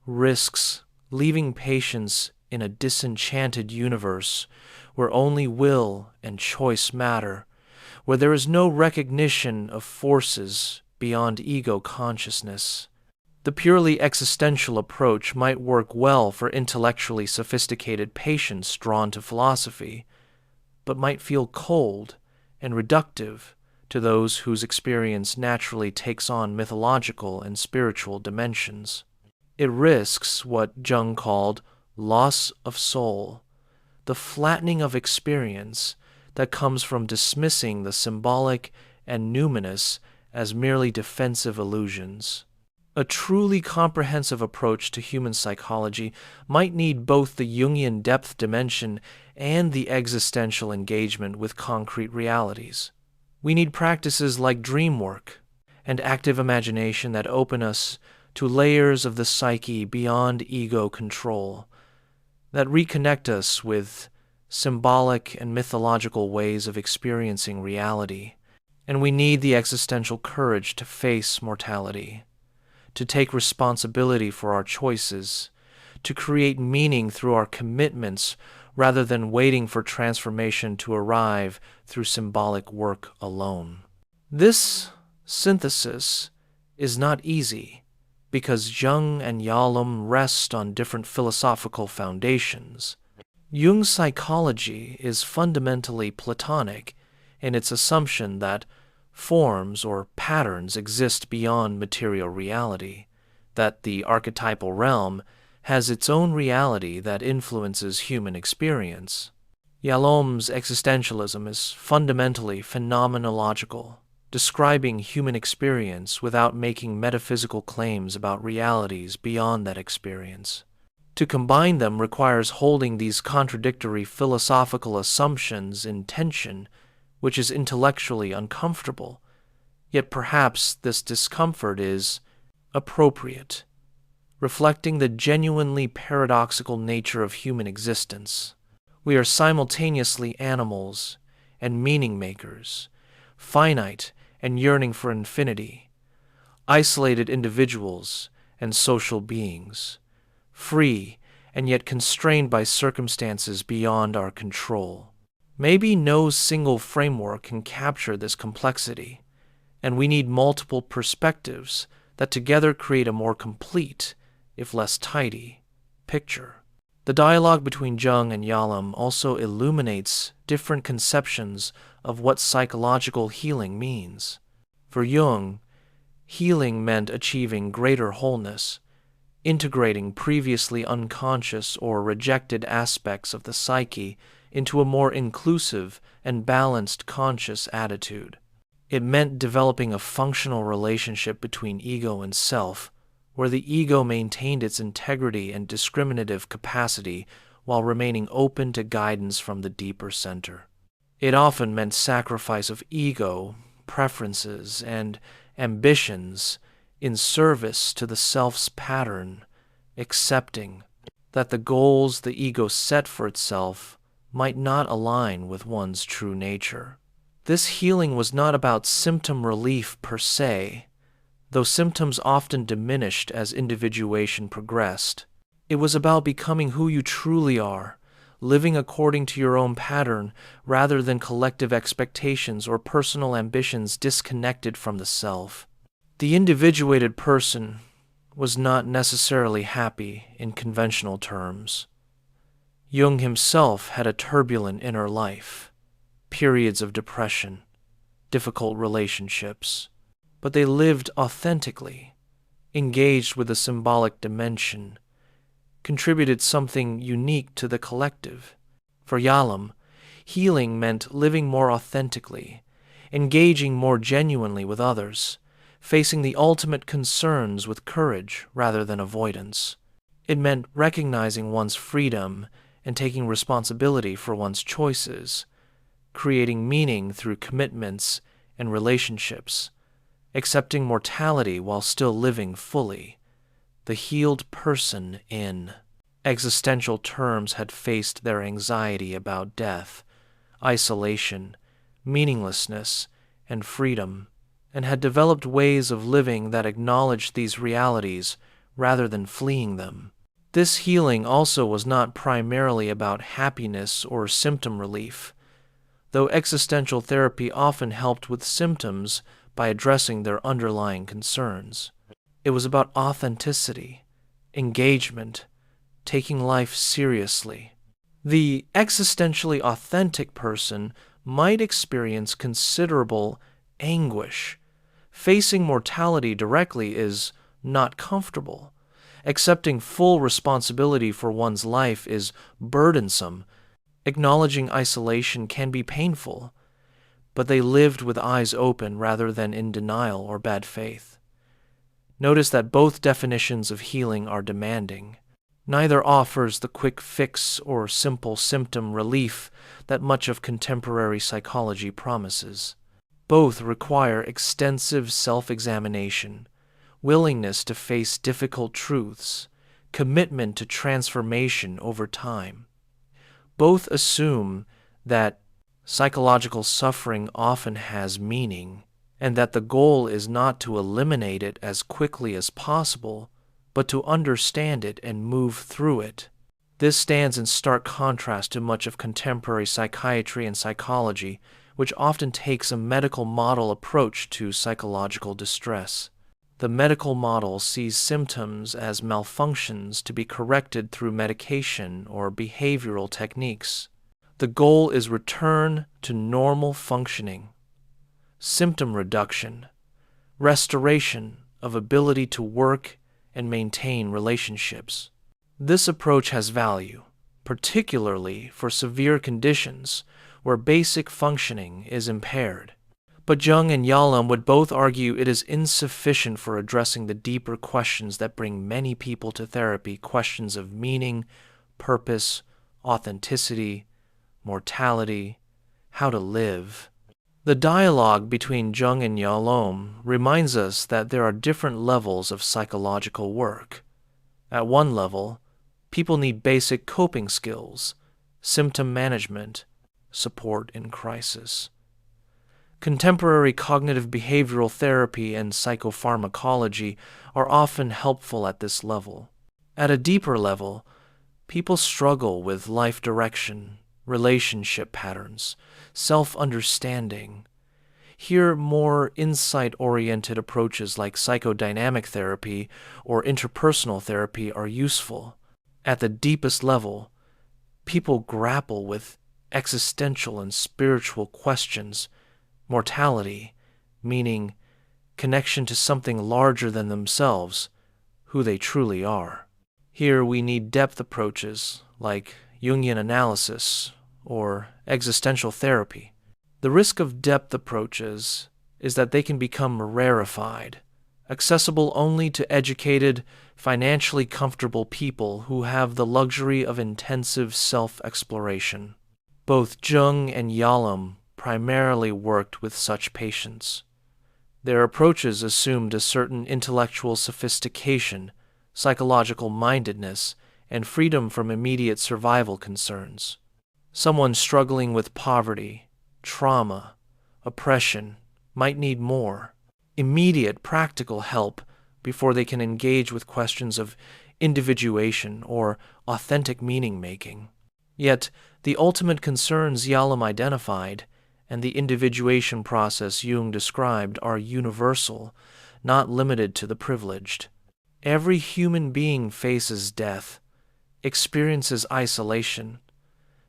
risks leaving patients in a disenchanted universe where only will and choice matter, where there is no recognition of forces beyond ego consciousness. The purely existential approach might work well for intellectually sophisticated patients drawn to philosophy, but might feel cold and reductive to those whose experience naturally takes on mythological and spiritual dimensions. It risks what Jung called loss of soul, the flattening of experience that comes from dismissing the symbolic and numinous as merely defensive illusions. A truly comprehensive approach to human psychology might need both the Jungian depth dimension and the existential engagement with concrete realities. We need practices like dream work and active imagination that open us to layers of the psyche beyond ego control, that reconnect us with symbolic and mythological ways of experiencing reality. And we need the existential courage to face mortality, to take responsibility for our choices, to create meaning through our commitments rather than waiting for transformation to arrive through symbolic work alone. This synthesis is not easy because Jung and Yalom rest on different philosophical foundations. Jung's psychology is fundamentally Platonic in its assumption that forms or patterns exist beyond material reality, that the archetypal realm has its own reality that influences human experience. Yalom's existentialism is fundamentally phenomenological, describing human experience without making metaphysical claims about realities beyond that experience. To combine them requires holding these contradictory philosophical assumptions in tension, which is intellectually uncomfortable. Yet perhaps this discomfort is appropriate, reflecting the genuinely paradoxical nature of human existence. We are simultaneously animals and meaning makers, finite and yearning for infinity, isolated individuals and social beings, free and yet constrained by circumstances beyond our control. Maybe no single framework can capture this complexity, and we need multiple perspectives that together create a more complete, if less tidy, picture. The dialogue between Jung and Yalom also illuminates different conceptions of what psychological healing means. For Jung, healing meant achieving greater wholeness, integrating previously unconscious or rejected aspects of the psyche into a more inclusive and balanced conscious attitude. It meant developing a functional relationship between ego and self, where the ego maintained its integrity and discriminative capacity while remaining open to guidance from the deeper center. It often meant sacrifice of ego, preferences, and ambitions in service to the self's pattern, accepting that the goals the ego set for itself might not align with one's true nature. This healing was not about symptom relief per se, though symptoms often diminished as individuation progressed. It was about becoming who you truly are, living according to your own pattern rather than collective expectations or personal ambitions disconnected from the self. The individuated person was not necessarily happy in conventional terms. Jung himself had a turbulent inner life, periods of depression, difficult relationships, but they lived authentically, engaged with the symbolic dimension, contributed something unique to the collective. For Yalom, healing meant living more authentically, engaging more genuinely with others, facing the ultimate concerns with courage rather than avoidance. It meant recognizing one's freedom and taking responsibility for one's choices, creating meaning through commitments and relationships, accepting mortality while still living fully. The healed person in existential terms had faced their anxiety about death, isolation, meaninglessness, and freedom, and had developed ways of living that acknowledged these realities rather than fleeing them. This healing also was not primarily about happiness or symptom relief, though existential therapy often helped with symptoms by addressing their underlying concerns. It was about authenticity, engagement, taking life seriously. The existentially authentic person might experience considerable anguish. Facing mortality directly is not comfortable. Accepting full responsibility for one's life is burdensome. Acknowledging isolation can be painful, but they lived with eyes open rather than in denial or bad faith. Notice that both definitions of healing are demanding. Neither offers the quick fix or simple symptom relief that much of contemporary psychology promises. Both require extensive self-examination, willingness to face difficult truths, commitment to transformation over time. Both assume that psychological suffering often has meaning, and that the goal is not to eliminate it as quickly as possible, but to understand it and move through it. This stands in stark contrast to much of contemporary psychiatry and psychology, which often takes a medical model approach to psychological distress. The medical model sees symptoms as malfunctions to be corrected through medication or behavioral techniques. The goal is return to normal functioning, symptom reduction, restoration of ability to work and maintain relationships. This approach has value, particularly for severe conditions where basic functioning is impaired. But Jung and Yalom would both argue it is insufficient for addressing the deeper questions that bring many people to therapy, questions of meaning, purpose, authenticity, mortality, how to live. The dialogue between Jung and Yalom reminds us that there are different levels of psychological work. At one level, people need basic coping skills, symptom management, support in crisis. Contemporary cognitive behavioral therapy and psychopharmacology are often helpful at this level. At a deeper level, people struggle with life direction, relationship patterns, self-understanding. Here, more insight-oriented approaches like psychodynamic therapy or interpersonal therapy are useful. At the deepest level, people grapple with existential and spiritual questions, mortality, meaning connection to something larger than themselves, who they truly are. Here we need depth approaches like Jungian analysis or existential therapy. The risk of depth approaches is that they can become rarefied, accessible only to educated, financially comfortable people who have the luxury of intensive self-exploration. Both Jung and Yalom primarily worked with such patients. Their approaches assumed a certain intellectual sophistication, psychological mindedness, and freedom from immediate survival concerns. Someone struggling with poverty, trauma, oppression might need more immediate practical help before they can engage with questions of individuation or authentic meaning-making. Yet, the ultimate concerns Yalom identified and the individuation process Jung described are universal, not limited to the privileged. Every human being faces death, experiences isolation,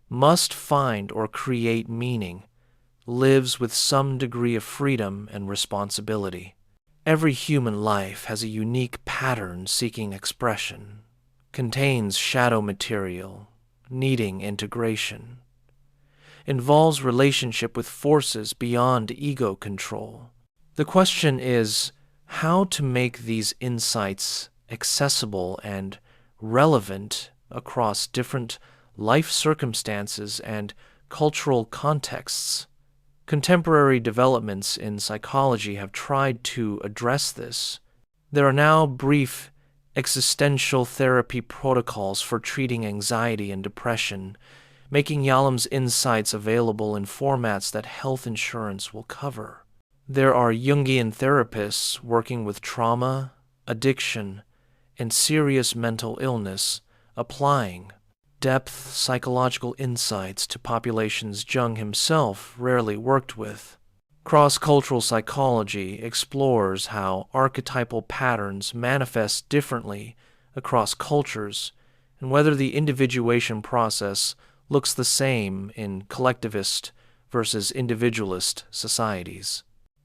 must find or create meaning, lives with some degree of freedom and responsibility. Every human life has a unique pattern seeking expression, contains shadow material, needing integration, involves relationship with forces beyond ego control. The question is how to make these insights accessible and relevant across different life circumstances and cultural contexts. Contemporary developments in psychology have tried to address this. There are now brief existential therapy protocols for treating anxiety and depression, making Yalom's insights available in formats that health insurance will cover. There are Jungian therapists working with trauma, addiction, and serious mental illness, applying depth psychological insights to populations Jung himself rarely worked with. Cross-cultural psychology explores how archetypal patterns manifest differently across cultures and whether the individuation process looks the same in collectivist versus individualist societies.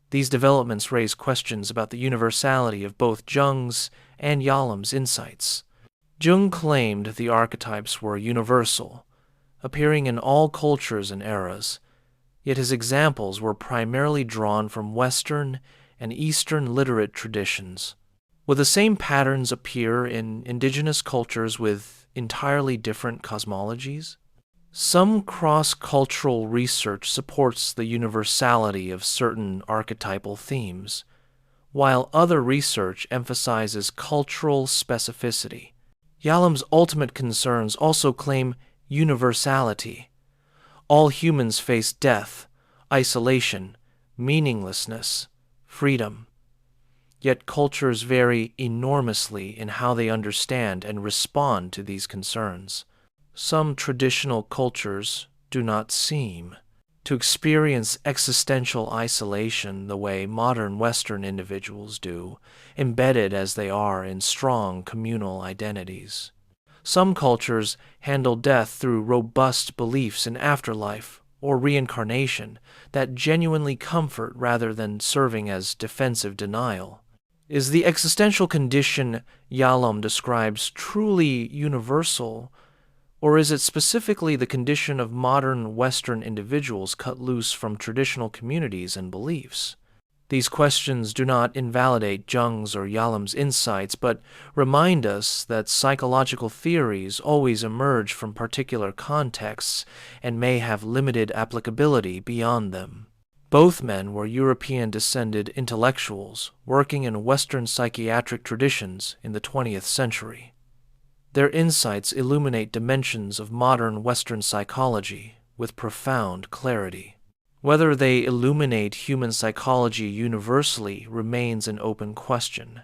These developments raise questions about the universality of both Jung's and Yalom's insights. Jung claimed the archetypes were universal, appearing in all cultures and eras, yet his examples were primarily drawn from Western and Eastern literate traditions. Will the same patterns appear in indigenous cultures with entirely different cosmologies? Some cross-cultural research supports the universality of certain archetypal themes, while other research emphasizes cultural specificity. Yalom's ultimate concerns also claim universality. All humans face death, isolation, meaninglessness, freedom. Yet cultures vary enormously in how they understand and respond to these concerns. Some traditional cultures do not seem to experience existential isolation the way modern Western individuals do, embedded as they are in strong communal identities. Some cultures handle death through robust beliefs in afterlife or reincarnation that genuinely comfort rather than serving as defensive denial. Is the existential condition Yalom describes truly universal, or is it specifically the condition of modern Western individuals cut loose from traditional communities and beliefs? These questions do not invalidate Jung's or Yalom's insights, but remind us that psychological theories always emerge from particular contexts and may have limited applicability beyond them. Both men were European-descended intellectuals working in Western psychiatric traditions in the 20th century. Their insights illuminate dimensions of modern Western psychology with profound clarity. Whether they illuminate human psychology universally remains an open question.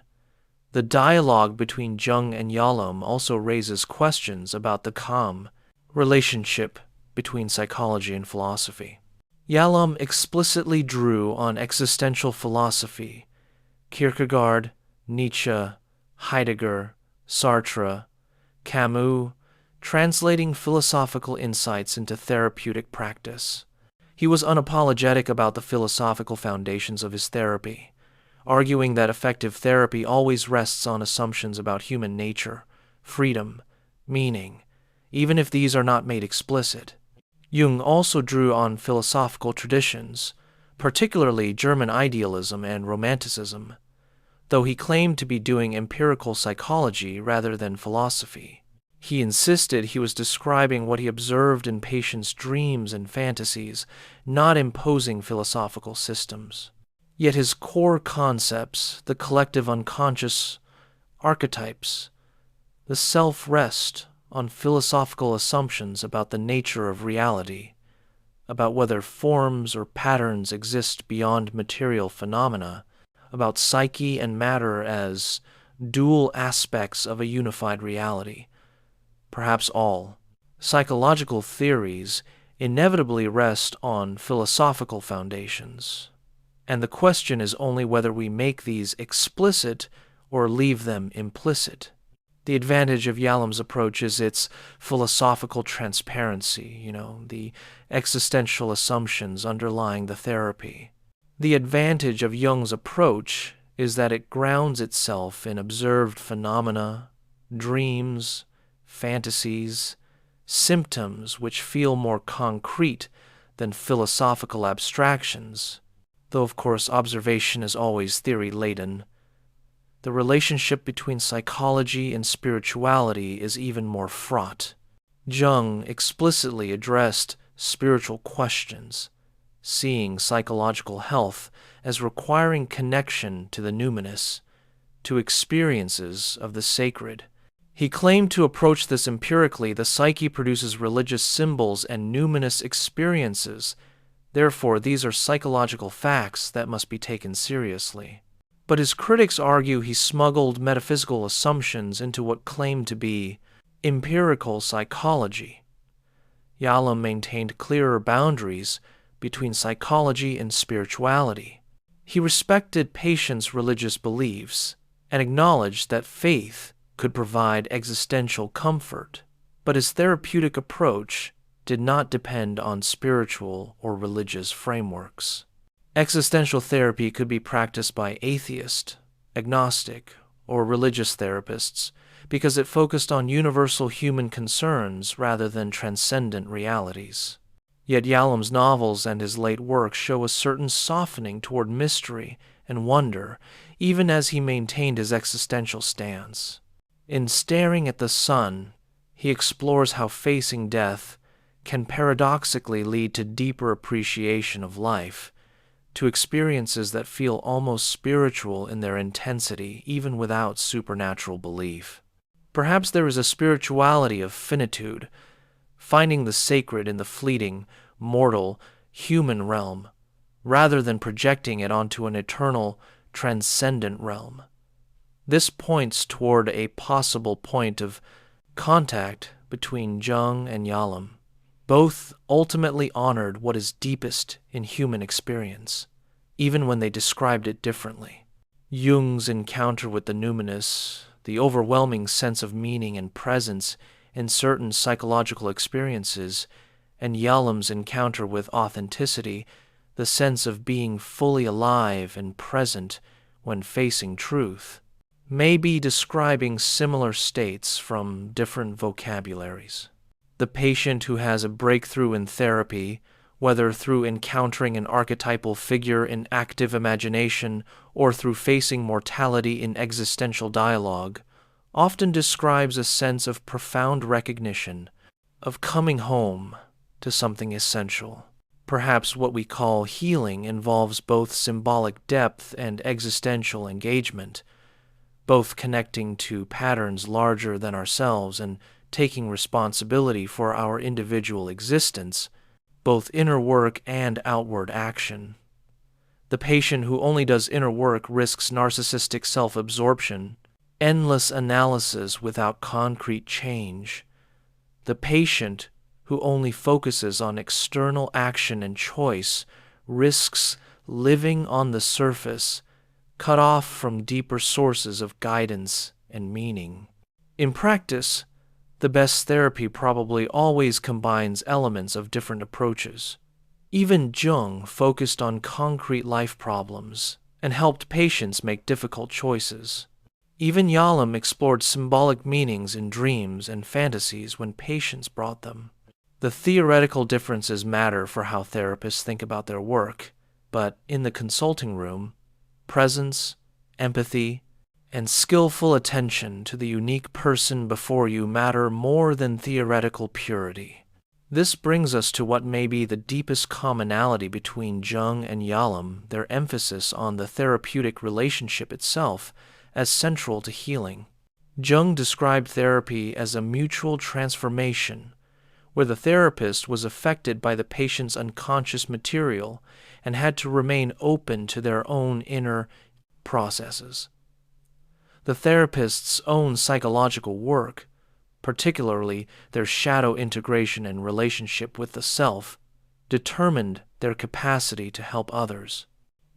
The dialogue between Jung and Yalom also raises questions about the calm relationship between psychology and philosophy. Yalom explicitly drew on existential philosophy, Kierkegaard, Nietzsche, Heidegger, Sartre, Camus, translating philosophical insights into therapeutic practice. He was unapologetic about the philosophical foundations of his therapy, arguing that effective therapy always rests on assumptions about human nature, freedom, meaning, even if these are not made explicit. Jung also drew on philosophical traditions, particularly German idealism and Romanticism, though he claimed to be doing empirical psychology rather than philosophy. He insisted he was describing what he observed in patients' dreams and fantasies, not imposing philosophical systems. Yet his core concepts, the collective unconscious, archetypes, the self rest on philosophical assumptions about the nature of reality, about whether forms or patterns exist beyond material phenomena, about psyche and matter as dual aspects of a unified reality. Perhaps all psychological theories inevitably rest on philosophical foundations, and the question is only whether we make these explicit or leave them implicit. The advantage of Yalom's approach is its philosophical transparency, the existential assumptions underlying the therapy. The advantage of Jung's approach is that it grounds itself in observed phenomena, dreams, fantasies, symptoms which feel more concrete than philosophical abstractions, though of course observation is always theory-laden. The relationship between psychology and spirituality is even more fraught. Jung explicitly addressed spiritual questions, seeing psychological health as requiring connection to the numinous, to experiences of the sacred. He claimed to approach this empirically. The psyche produces religious symbols and numinous experiences. Therefore, these are psychological facts that must be taken seriously. But his critics argue he smuggled metaphysical assumptions into what claimed to be empirical psychology. Yalom maintained clearer boundaries between psychology and spirituality. He respected patients' religious beliefs and acknowledged that faith could provide existential comfort, but his therapeutic approach did not depend on spiritual or religious frameworks. Existential therapy could be practiced by atheist, agnostic, or religious therapists because it focused on universal human concerns rather than transcendent realities. Yet Yalom's novels and his late work show a certain softening toward mystery and wonder, even as he maintained his existential stance. In Staring at the Sun, he explores how facing death can paradoxically lead to deeper appreciation of life, to experiences that feel almost spiritual in their intensity, even without supernatural belief. Perhaps there is a spirituality of finitude, finding the sacred in the fleeting, mortal, human realm, rather than projecting it onto an eternal, transcendent realm. This points toward a possible point of contact between Jung and Yalom. Both ultimately honored what is deepest in human experience, even when they described it differently. Jung's encounter with the numinous, the overwhelming sense of meaning and presence in certain psychological experiences, and Yalom's encounter with authenticity, the sense of being fully alive and present when facing truth, may be describing similar states from different vocabularies. The patient who has a breakthrough in therapy, whether through encountering an archetypal figure in active imagination or through facing mortality in existential dialogue, often describes a sense of profound recognition, of coming home to something essential. Perhaps what we call healing involves both symbolic depth and existential engagement, both connecting to patterns larger than ourselves and taking responsibility for our individual existence, both inner work and outward action. The patient who only does inner work risks narcissistic self-absorption, endless analysis without concrete change. The patient who only focuses on external action and choice risks living on the surface, cut off from deeper sources of guidance and meaning. In practice, the best therapy probably always combines elements of different approaches. Even Jung focused on concrete life problems and helped patients make difficult choices. Even Yalom explored symbolic meanings in dreams and fantasies when patients brought them. The theoretical differences matter for how therapists think about their work, but in the consulting room, presence, empathy, and skillful attention to the unique person before you matter more than theoretical purity. This brings us to what may be the deepest commonality between Jung and Yalom, their emphasis on the therapeutic relationship itself as central to healing. Jung described therapy as a mutual transformation, where the therapist was affected by the patient's unconscious material and had to remain open to their own inner processes. The therapist's own psychological work, particularly their shadow integration and relationship with the self, determined their capacity to help others.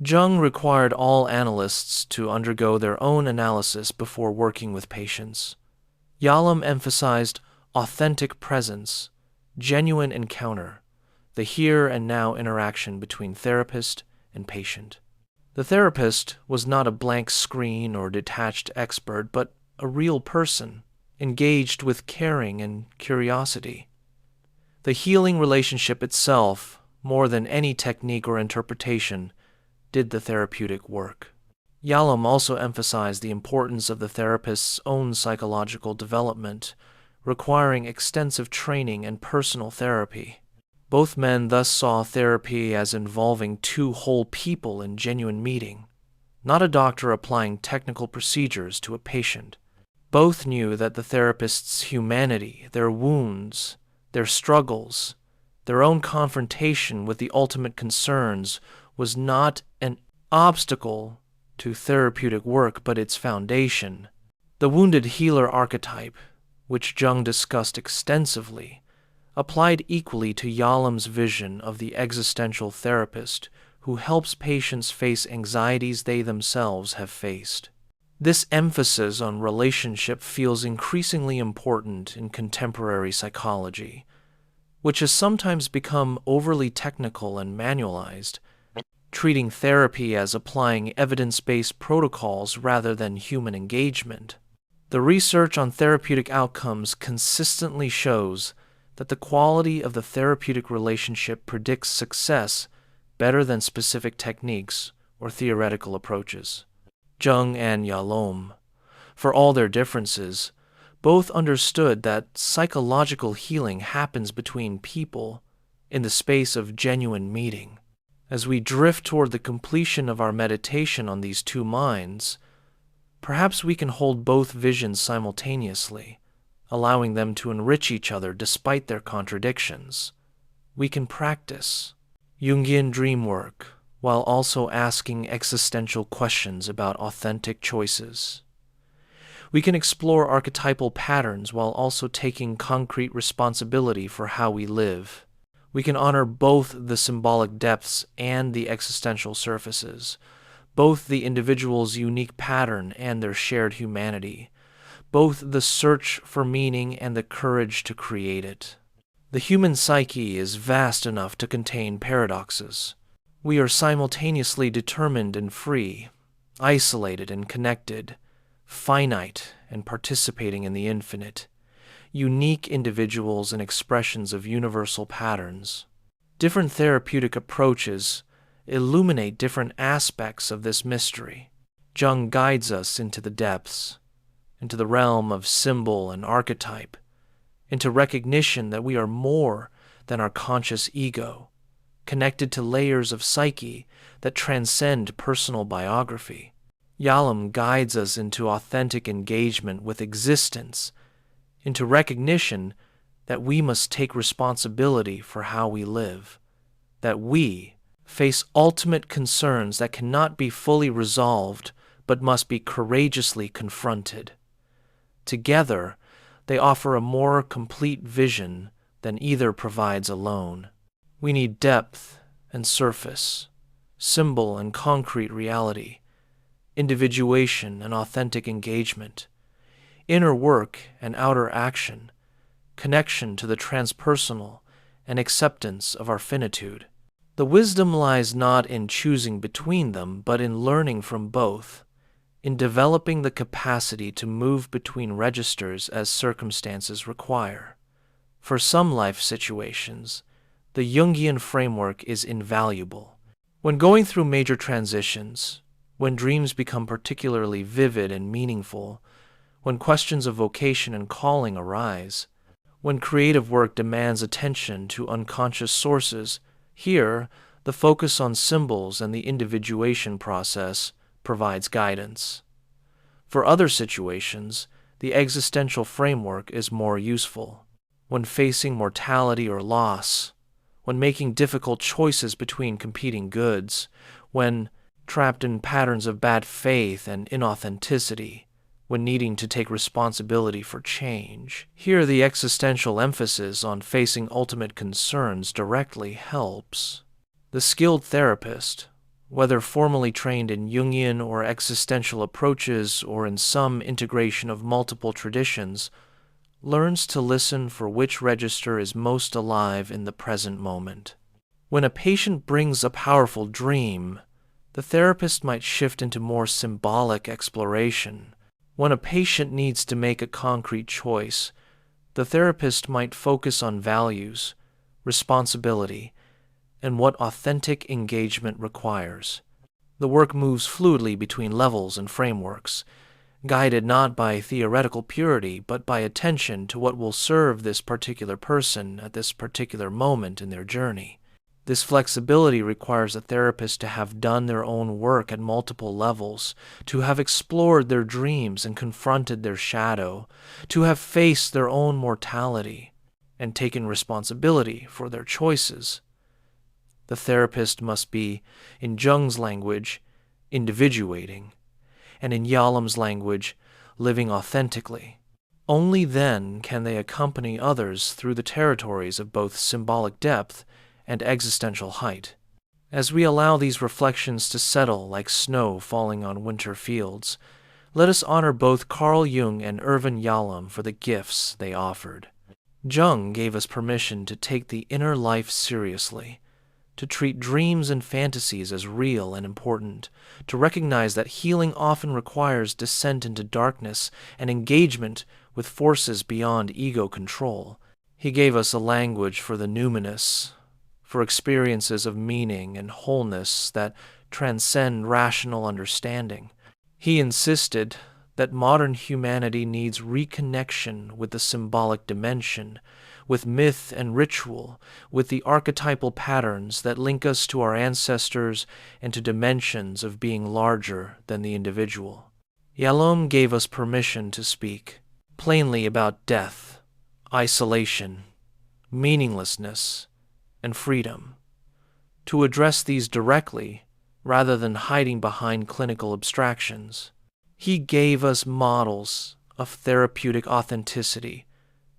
Jung required all analysts to undergo their own analysis before working with patients. Yalom emphasized authentic presence, genuine encounter, the here and now interaction between therapist and patient. The therapist was not a blank screen or detached expert, but a real person, engaged with caring and curiosity. The healing relationship itself, more than any technique or interpretation, did the therapeutic work. Yalom also emphasized the importance of the therapist's own psychological development, requiring extensive training and personal therapy. Both men thus saw therapy as involving two whole people in genuine meeting, not a doctor applying technical procedures to a patient. Both knew that the therapist's humanity, their wounds, their struggles, their own confrontation with the ultimate concerns was not an obstacle to therapeutic work, but its foundation. The wounded healer archetype, which Jung discussed extensively, applied equally to Yalom's vision of the existential therapist who helps patients face anxieties they themselves have faced. This emphasis on relationship feels increasingly important in contemporary psychology, which has sometimes become overly technical and manualized, treating therapy as applying evidence-based protocols rather than human engagement. The research on therapeutic outcomes consistently shows that the quality of the therapeutic relationship predicts success better than specific techniques or theoretical approaches. Jung and Yalom, for all their differences, both understood that psychological healing happens between people in the space of genuine meeting. As we drift toward the completion of our meditation on these two minds, perhaps we can hold both visions simultaneously, allowing them to enrich each other despite their contradictions. We can practice Jungian dream work while also asking existential questions about authentic choices. We can explore archetypal patterns while also taking concrete responsibility for how we live. We can honor both the symbolic depths and the existential surfaces, both the individual's unique pattern and their shared humanity, both the search for meaning and the courage to create it. The human psyche is vast enough to contain paradoxes. We are simultaneously determined and free, isolated and connected, finite and participating in the infinite, unique individuals and expressions of universal patterns. Different therapeutic approaches illuminate different aspects of this mystery. Jung guides us into the depths, into the realm of symbol and archetype, into recognition that we are more than our conscious ego, connected to layers of psyche that transcend personal biography. Yalom guides us into authentic engagement with existence, into recognition that we must take responsibility for how we live, that we face ultimate concerns that cannot be fully resolved but must be courageously confronted. Together, they offer a more complete vision than either provides alone. We need depth and surface, symbol and concrete reality, individuation and authentic engagement, inner work and outer action, connection to the transpersonal, and acceptance of our finitude. The wisdom lies not in choosing between them, but in learning from both, in developing the capacity to move between registers as circumstances require. For some life situations, the Jungian framework is invaluable. When going through major transitions, when dreams become particularly vivid and meaningful, when questions of vocation and calling arise, when creative work demands attention to unconscious sources, here, the focus on symbols and the individuation process provides guidance. For other situations, the existential framework is more useful. When facing mortality or loss, when making difficult choices between competing goods, when trapped in patterns of bad faith and inauthenticity, when needing to take responsibility for change. Here, the existential emphasis on facing ultimate concerns directly helps. The skilled therapist, whether formally trained in Jungian or existential approaches or in some integration of multiple traditions, learns to listen for which register is most alive in the present moment. When a patient brings a powerful dream, the therapist might shift into more symbolic exploration. When a patient needs to make a concrete choice, the therapist might focus on values, responsibility, and what authentic engagement requires. The work moves fluidly between levels and frameworks, guided not by theoretical purity, but by attention to what will serve this particular person at this particular moment in their journey. This flexibility requires a therapist to have done their own work at multiple levels, to have explored their dreams and confronted their shadow, to have faced their own mortality, and taken responsibility for their choices. The therapist must be, in Jung's language, individuating, and in Yalom's language, living authentically. Only then can they accompany others through the territories of both symbolic depth and existential height. As we allow these reflections to settle like snow falling on winter fields, let us honor both Carl Jung and Irvin Yalom for the gifts they offered. Jung gave us permission to take the inner life seriously, to treat dreams and fantasies as real and important, to recognize that healing often requires descent into darkness and engagement with forces beyond ego control. He gave us a language for the numinous, for experiences of meaning and wholeness that transcend rational understanding. He insisted that modern humanity needs reconnection with the symbolic dimension, with myth and ritual, with the archetypal patterns that link us to our ancestors and to dimensions of being larger than the individual. Yalom gave us permission to speak plainly about death, isolation, meaninglessness, and freedom, to address these directly rather than hiding behind clinical abstractions. He gave us models of therapeutic authenticity,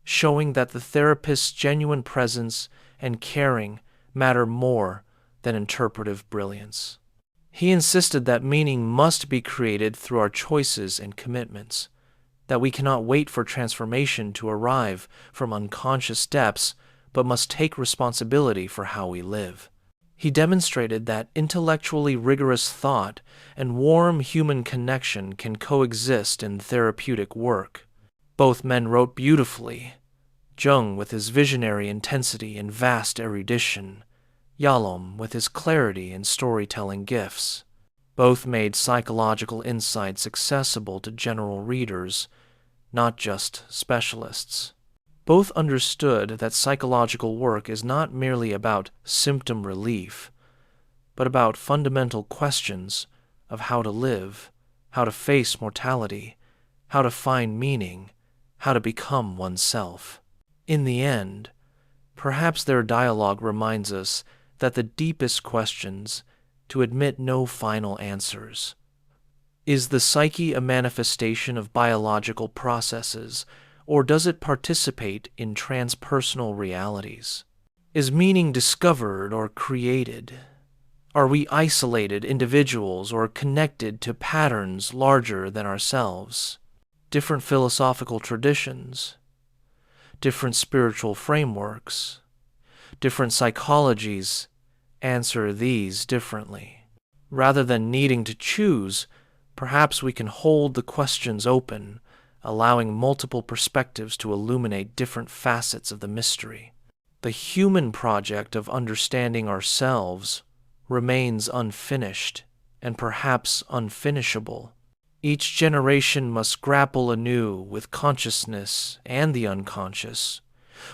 showing that the therapist's genuine presence and caring matter more than interpretive brilliance. He insisted that meaning must be created through our choices and commitments, that we cannot wait for transformation to arrive from unconscious depths, but must take responsibility for how we live. He demonstrated that intellectually rigorous thought and warm human connection can coexist in therapeutic work. Both men wrote beautifully, Jung with his visionary intensity and vast erudition, Yalom with his clarity and storytelling gifts. Both made psychological insights accessible to general readers, not just specialists. Both understood that psychological work is not merely about symptom relief, but about fundamental questions of how to live, how to face mortality, how to find meaning, how to become oneself. In the end, perhaps their dialogue reminds us that the deepest questions to admit no final answers. Is the psyche a manifestation of biological processes, or does it participate in transpersonal realities? Is meaning discovered or created? Are we isolated individuals or connected to patterns larger than ourselves? Different philosophical traditions, different spiritual frameworks, different psychologies answer these differently. Rather than needing to choose, perhaps we can hold the questions open, allowing multiple perspectives to illuminate different facets of the mystery. The human project of understanding ourselves remains unfinished and perhaps unfinishable. Each generation must grapple anew with consciousness and the unconscious,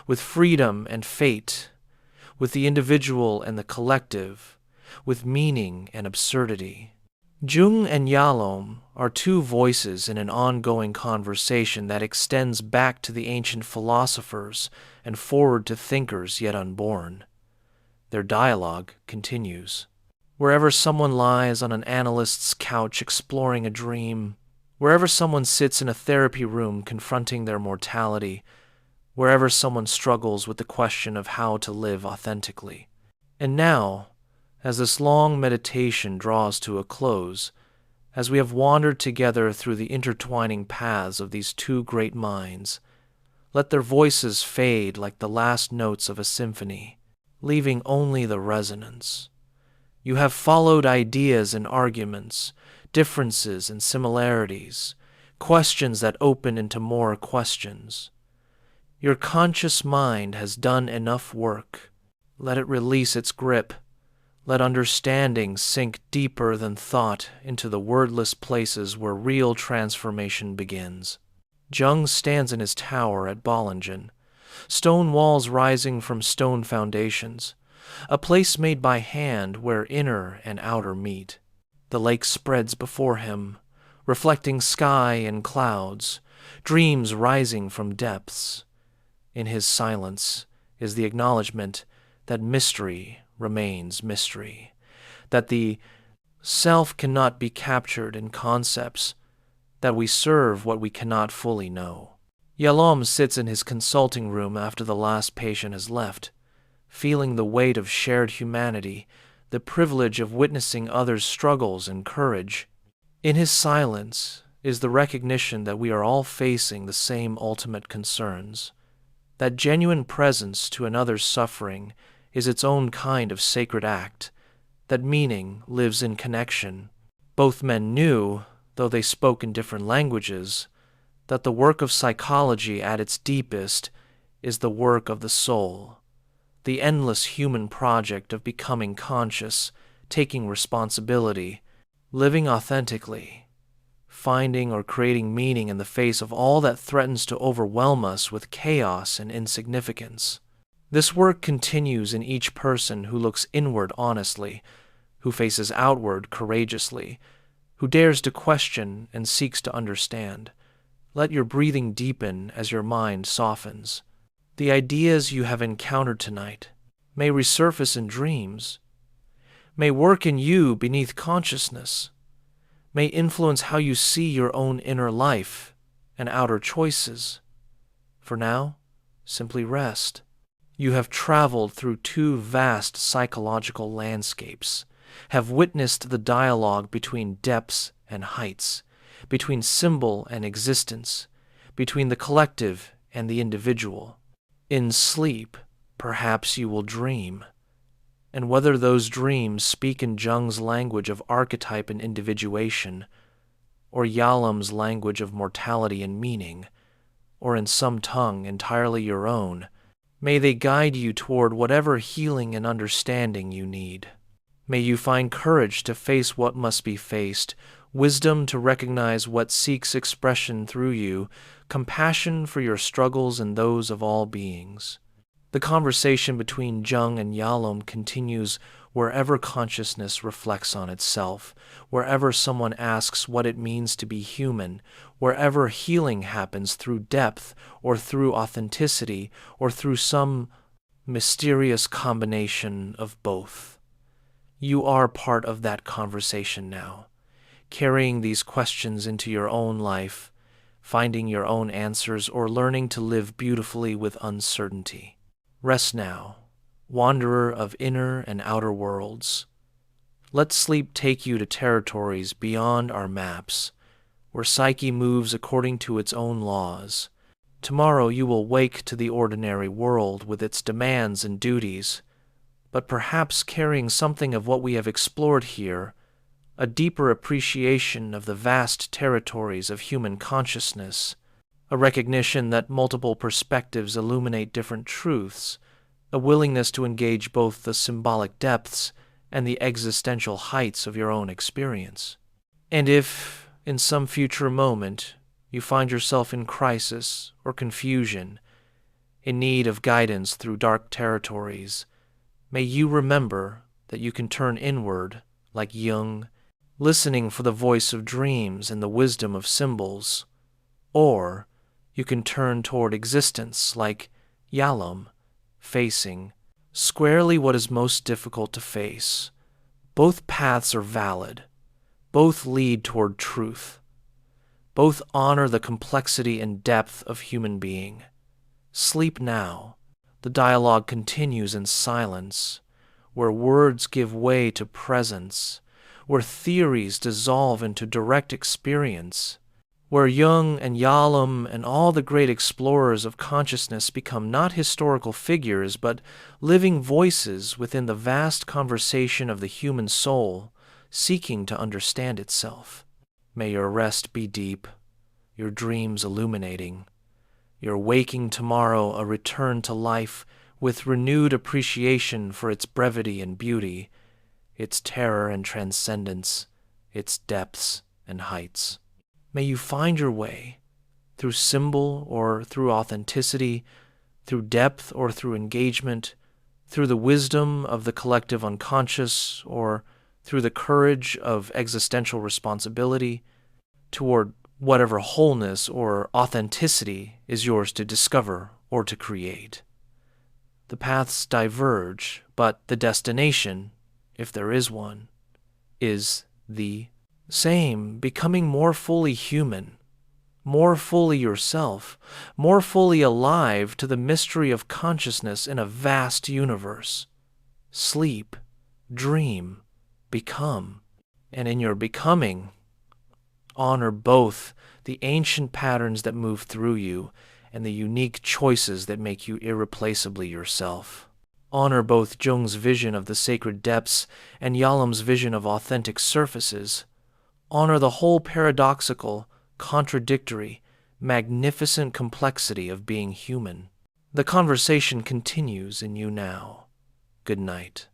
with freedom and fate, with the individual and the collective, with meaning and absurdity. Jung and Yalom are two voices in an ongoing conversation that extends back to the ancient philosophers and forward to thinkers yet unborn. Their dialogue continues. Wherever someone lies on an analyst's couch exploring a dream, wherever someone sits in a therapy room confronting their mortality, wherever someone struggles with the question of how to live authentically. And now, as this long meditation draws to a close, as we have wandered together through the intertwining paths of these two great minds, let their voices fade like the last notes of a symphony, leaving only the resonance. You have followed ideas and arguments, differences and similarities, questions that open into more questions. Your conscious mind has done enough work. Let it release its grip. Let understanding sink deeper than thought into the wordless places where real transformation begins. Jung stands in his tower at Bollingen, stone walls rising from stone foundations, a place made by hand where inner and outer meet. The lake spreads before him, reflecting sky and clouds, dreams rising from depths. In his silence is the acknowledgement that mystery remains mystery, that the self cannot be captured in concepts, that we serve what we cannot fully know. Yalom sits in his consulting room after the last patient has left, feeling the weight of shared humanity, the privilege of witnessing others' struggles and courage. In his silence is the recognition that we are all facing the same ultimate concerns, that genuine presence to another's suffering is its own kind of sacred act, that meaning lives in connection. Both men knew, though they spoke in different languages, that the work of psychology at its deepest is the work of the soul, the endless human project of becoming conscious, taking responsibility, living authentically, finding or creating meaning in the face of all that threatens to overwhelm us with chaos and insignificance. This work continues in each person who looks inward honestly, who faces outward courageously, who dares to question and seeks to understand. Let your breathing deepen as your mind softens. The ideas you have encountered tonight may resurface in dreams, may work in you beneath consciousness, may influence how you see your own inner life and outer choices. For now, simply rest. You have traveled through two vast psychological landscapes, have witnessed the dialogue between depths and heights, between symbol and existence, between the collective and the individual. In sleep, perhaps you will dream. And whether those dreams speak in Jung's language of archetype and individuation, or Yalom's language of mortality and meaning, or in some tongue entirely your own, may they guide you toward whatever healing and understanding you need. May you find courage to face what must be faced, wisdom to recognize what seeks expression through you, compassion for your struggles and those of all beings. The conversation between Jung and Yalom continues wherever consciousness reflects on itself, wherever someone asks what it means to be human, wherever healing happens through depth or through authenticity or through some mysterious combination of both. You are part of that conversation now, carrying these questions into your own life, finding your own answers, or learning to live beautifully with uncertainty. Rest now, wanderer of inner and outer worlds. Let sleep take you to territories beyond our maps, where psyche moves according to its own laws. Tomorrow you will wake to the ordinary world with its demands and duties, but perhaps carrying something of what we have explored here, a deeper appreciation of the vast territories of human consciousness, a recognition that multiple perspectives illuminate different truths, a willingness to engage both the symbolic depths and the existential heights of your own experience. And if, in some future moment, you find yourself in crisis or confusion, in need of guidance through dark territories, may you remember that you can turn inward like Jung, listening for the voice of dreams and the wisdom of symbols, or you can turn toward existence like Yalom, facing squarely what is most difficult to face. Both paths are valid. Both lead toward truth. Both honor the complexity and depth of human being. Sleep now. The dialogue continues in silence, where words give way to presence, where theories dissolve into direct experience, where Jung and Yalom and all the great explorers of consciousness become not historical figures, but living voices within the vast conversation of the human soul, seeking to understand itself. May your rest be deep, your dreams illuminating, your waking tomorrow a return to life with renewed appreciation for its brevity and beauty, its terror and transcendence, its depths and heights. May you find your way, through symbol or through authenticity, through depth or through engagement, through the wisdom of the collective unconscious or through the courage of existential responsibility, toward whatever wholeness or authenticity is yours to discover or to create. The paths diverge, but the destination, if there is one, is the same, becoming more fully human, more fully yourself, more fully alive to the mystery of consciousness in a vast universe. Sleep, dream, become, and in your becoming, honor both the ancient patterns that move through you and the unique choices that make you irreplaceably yourself. Honor both Jung's vision of the sacred depths and Yalom's vision of authentic surfaces. Honor the whole paradoxical, contradictory, magnificent complexity of being human. The conversation continues in you now. Good night.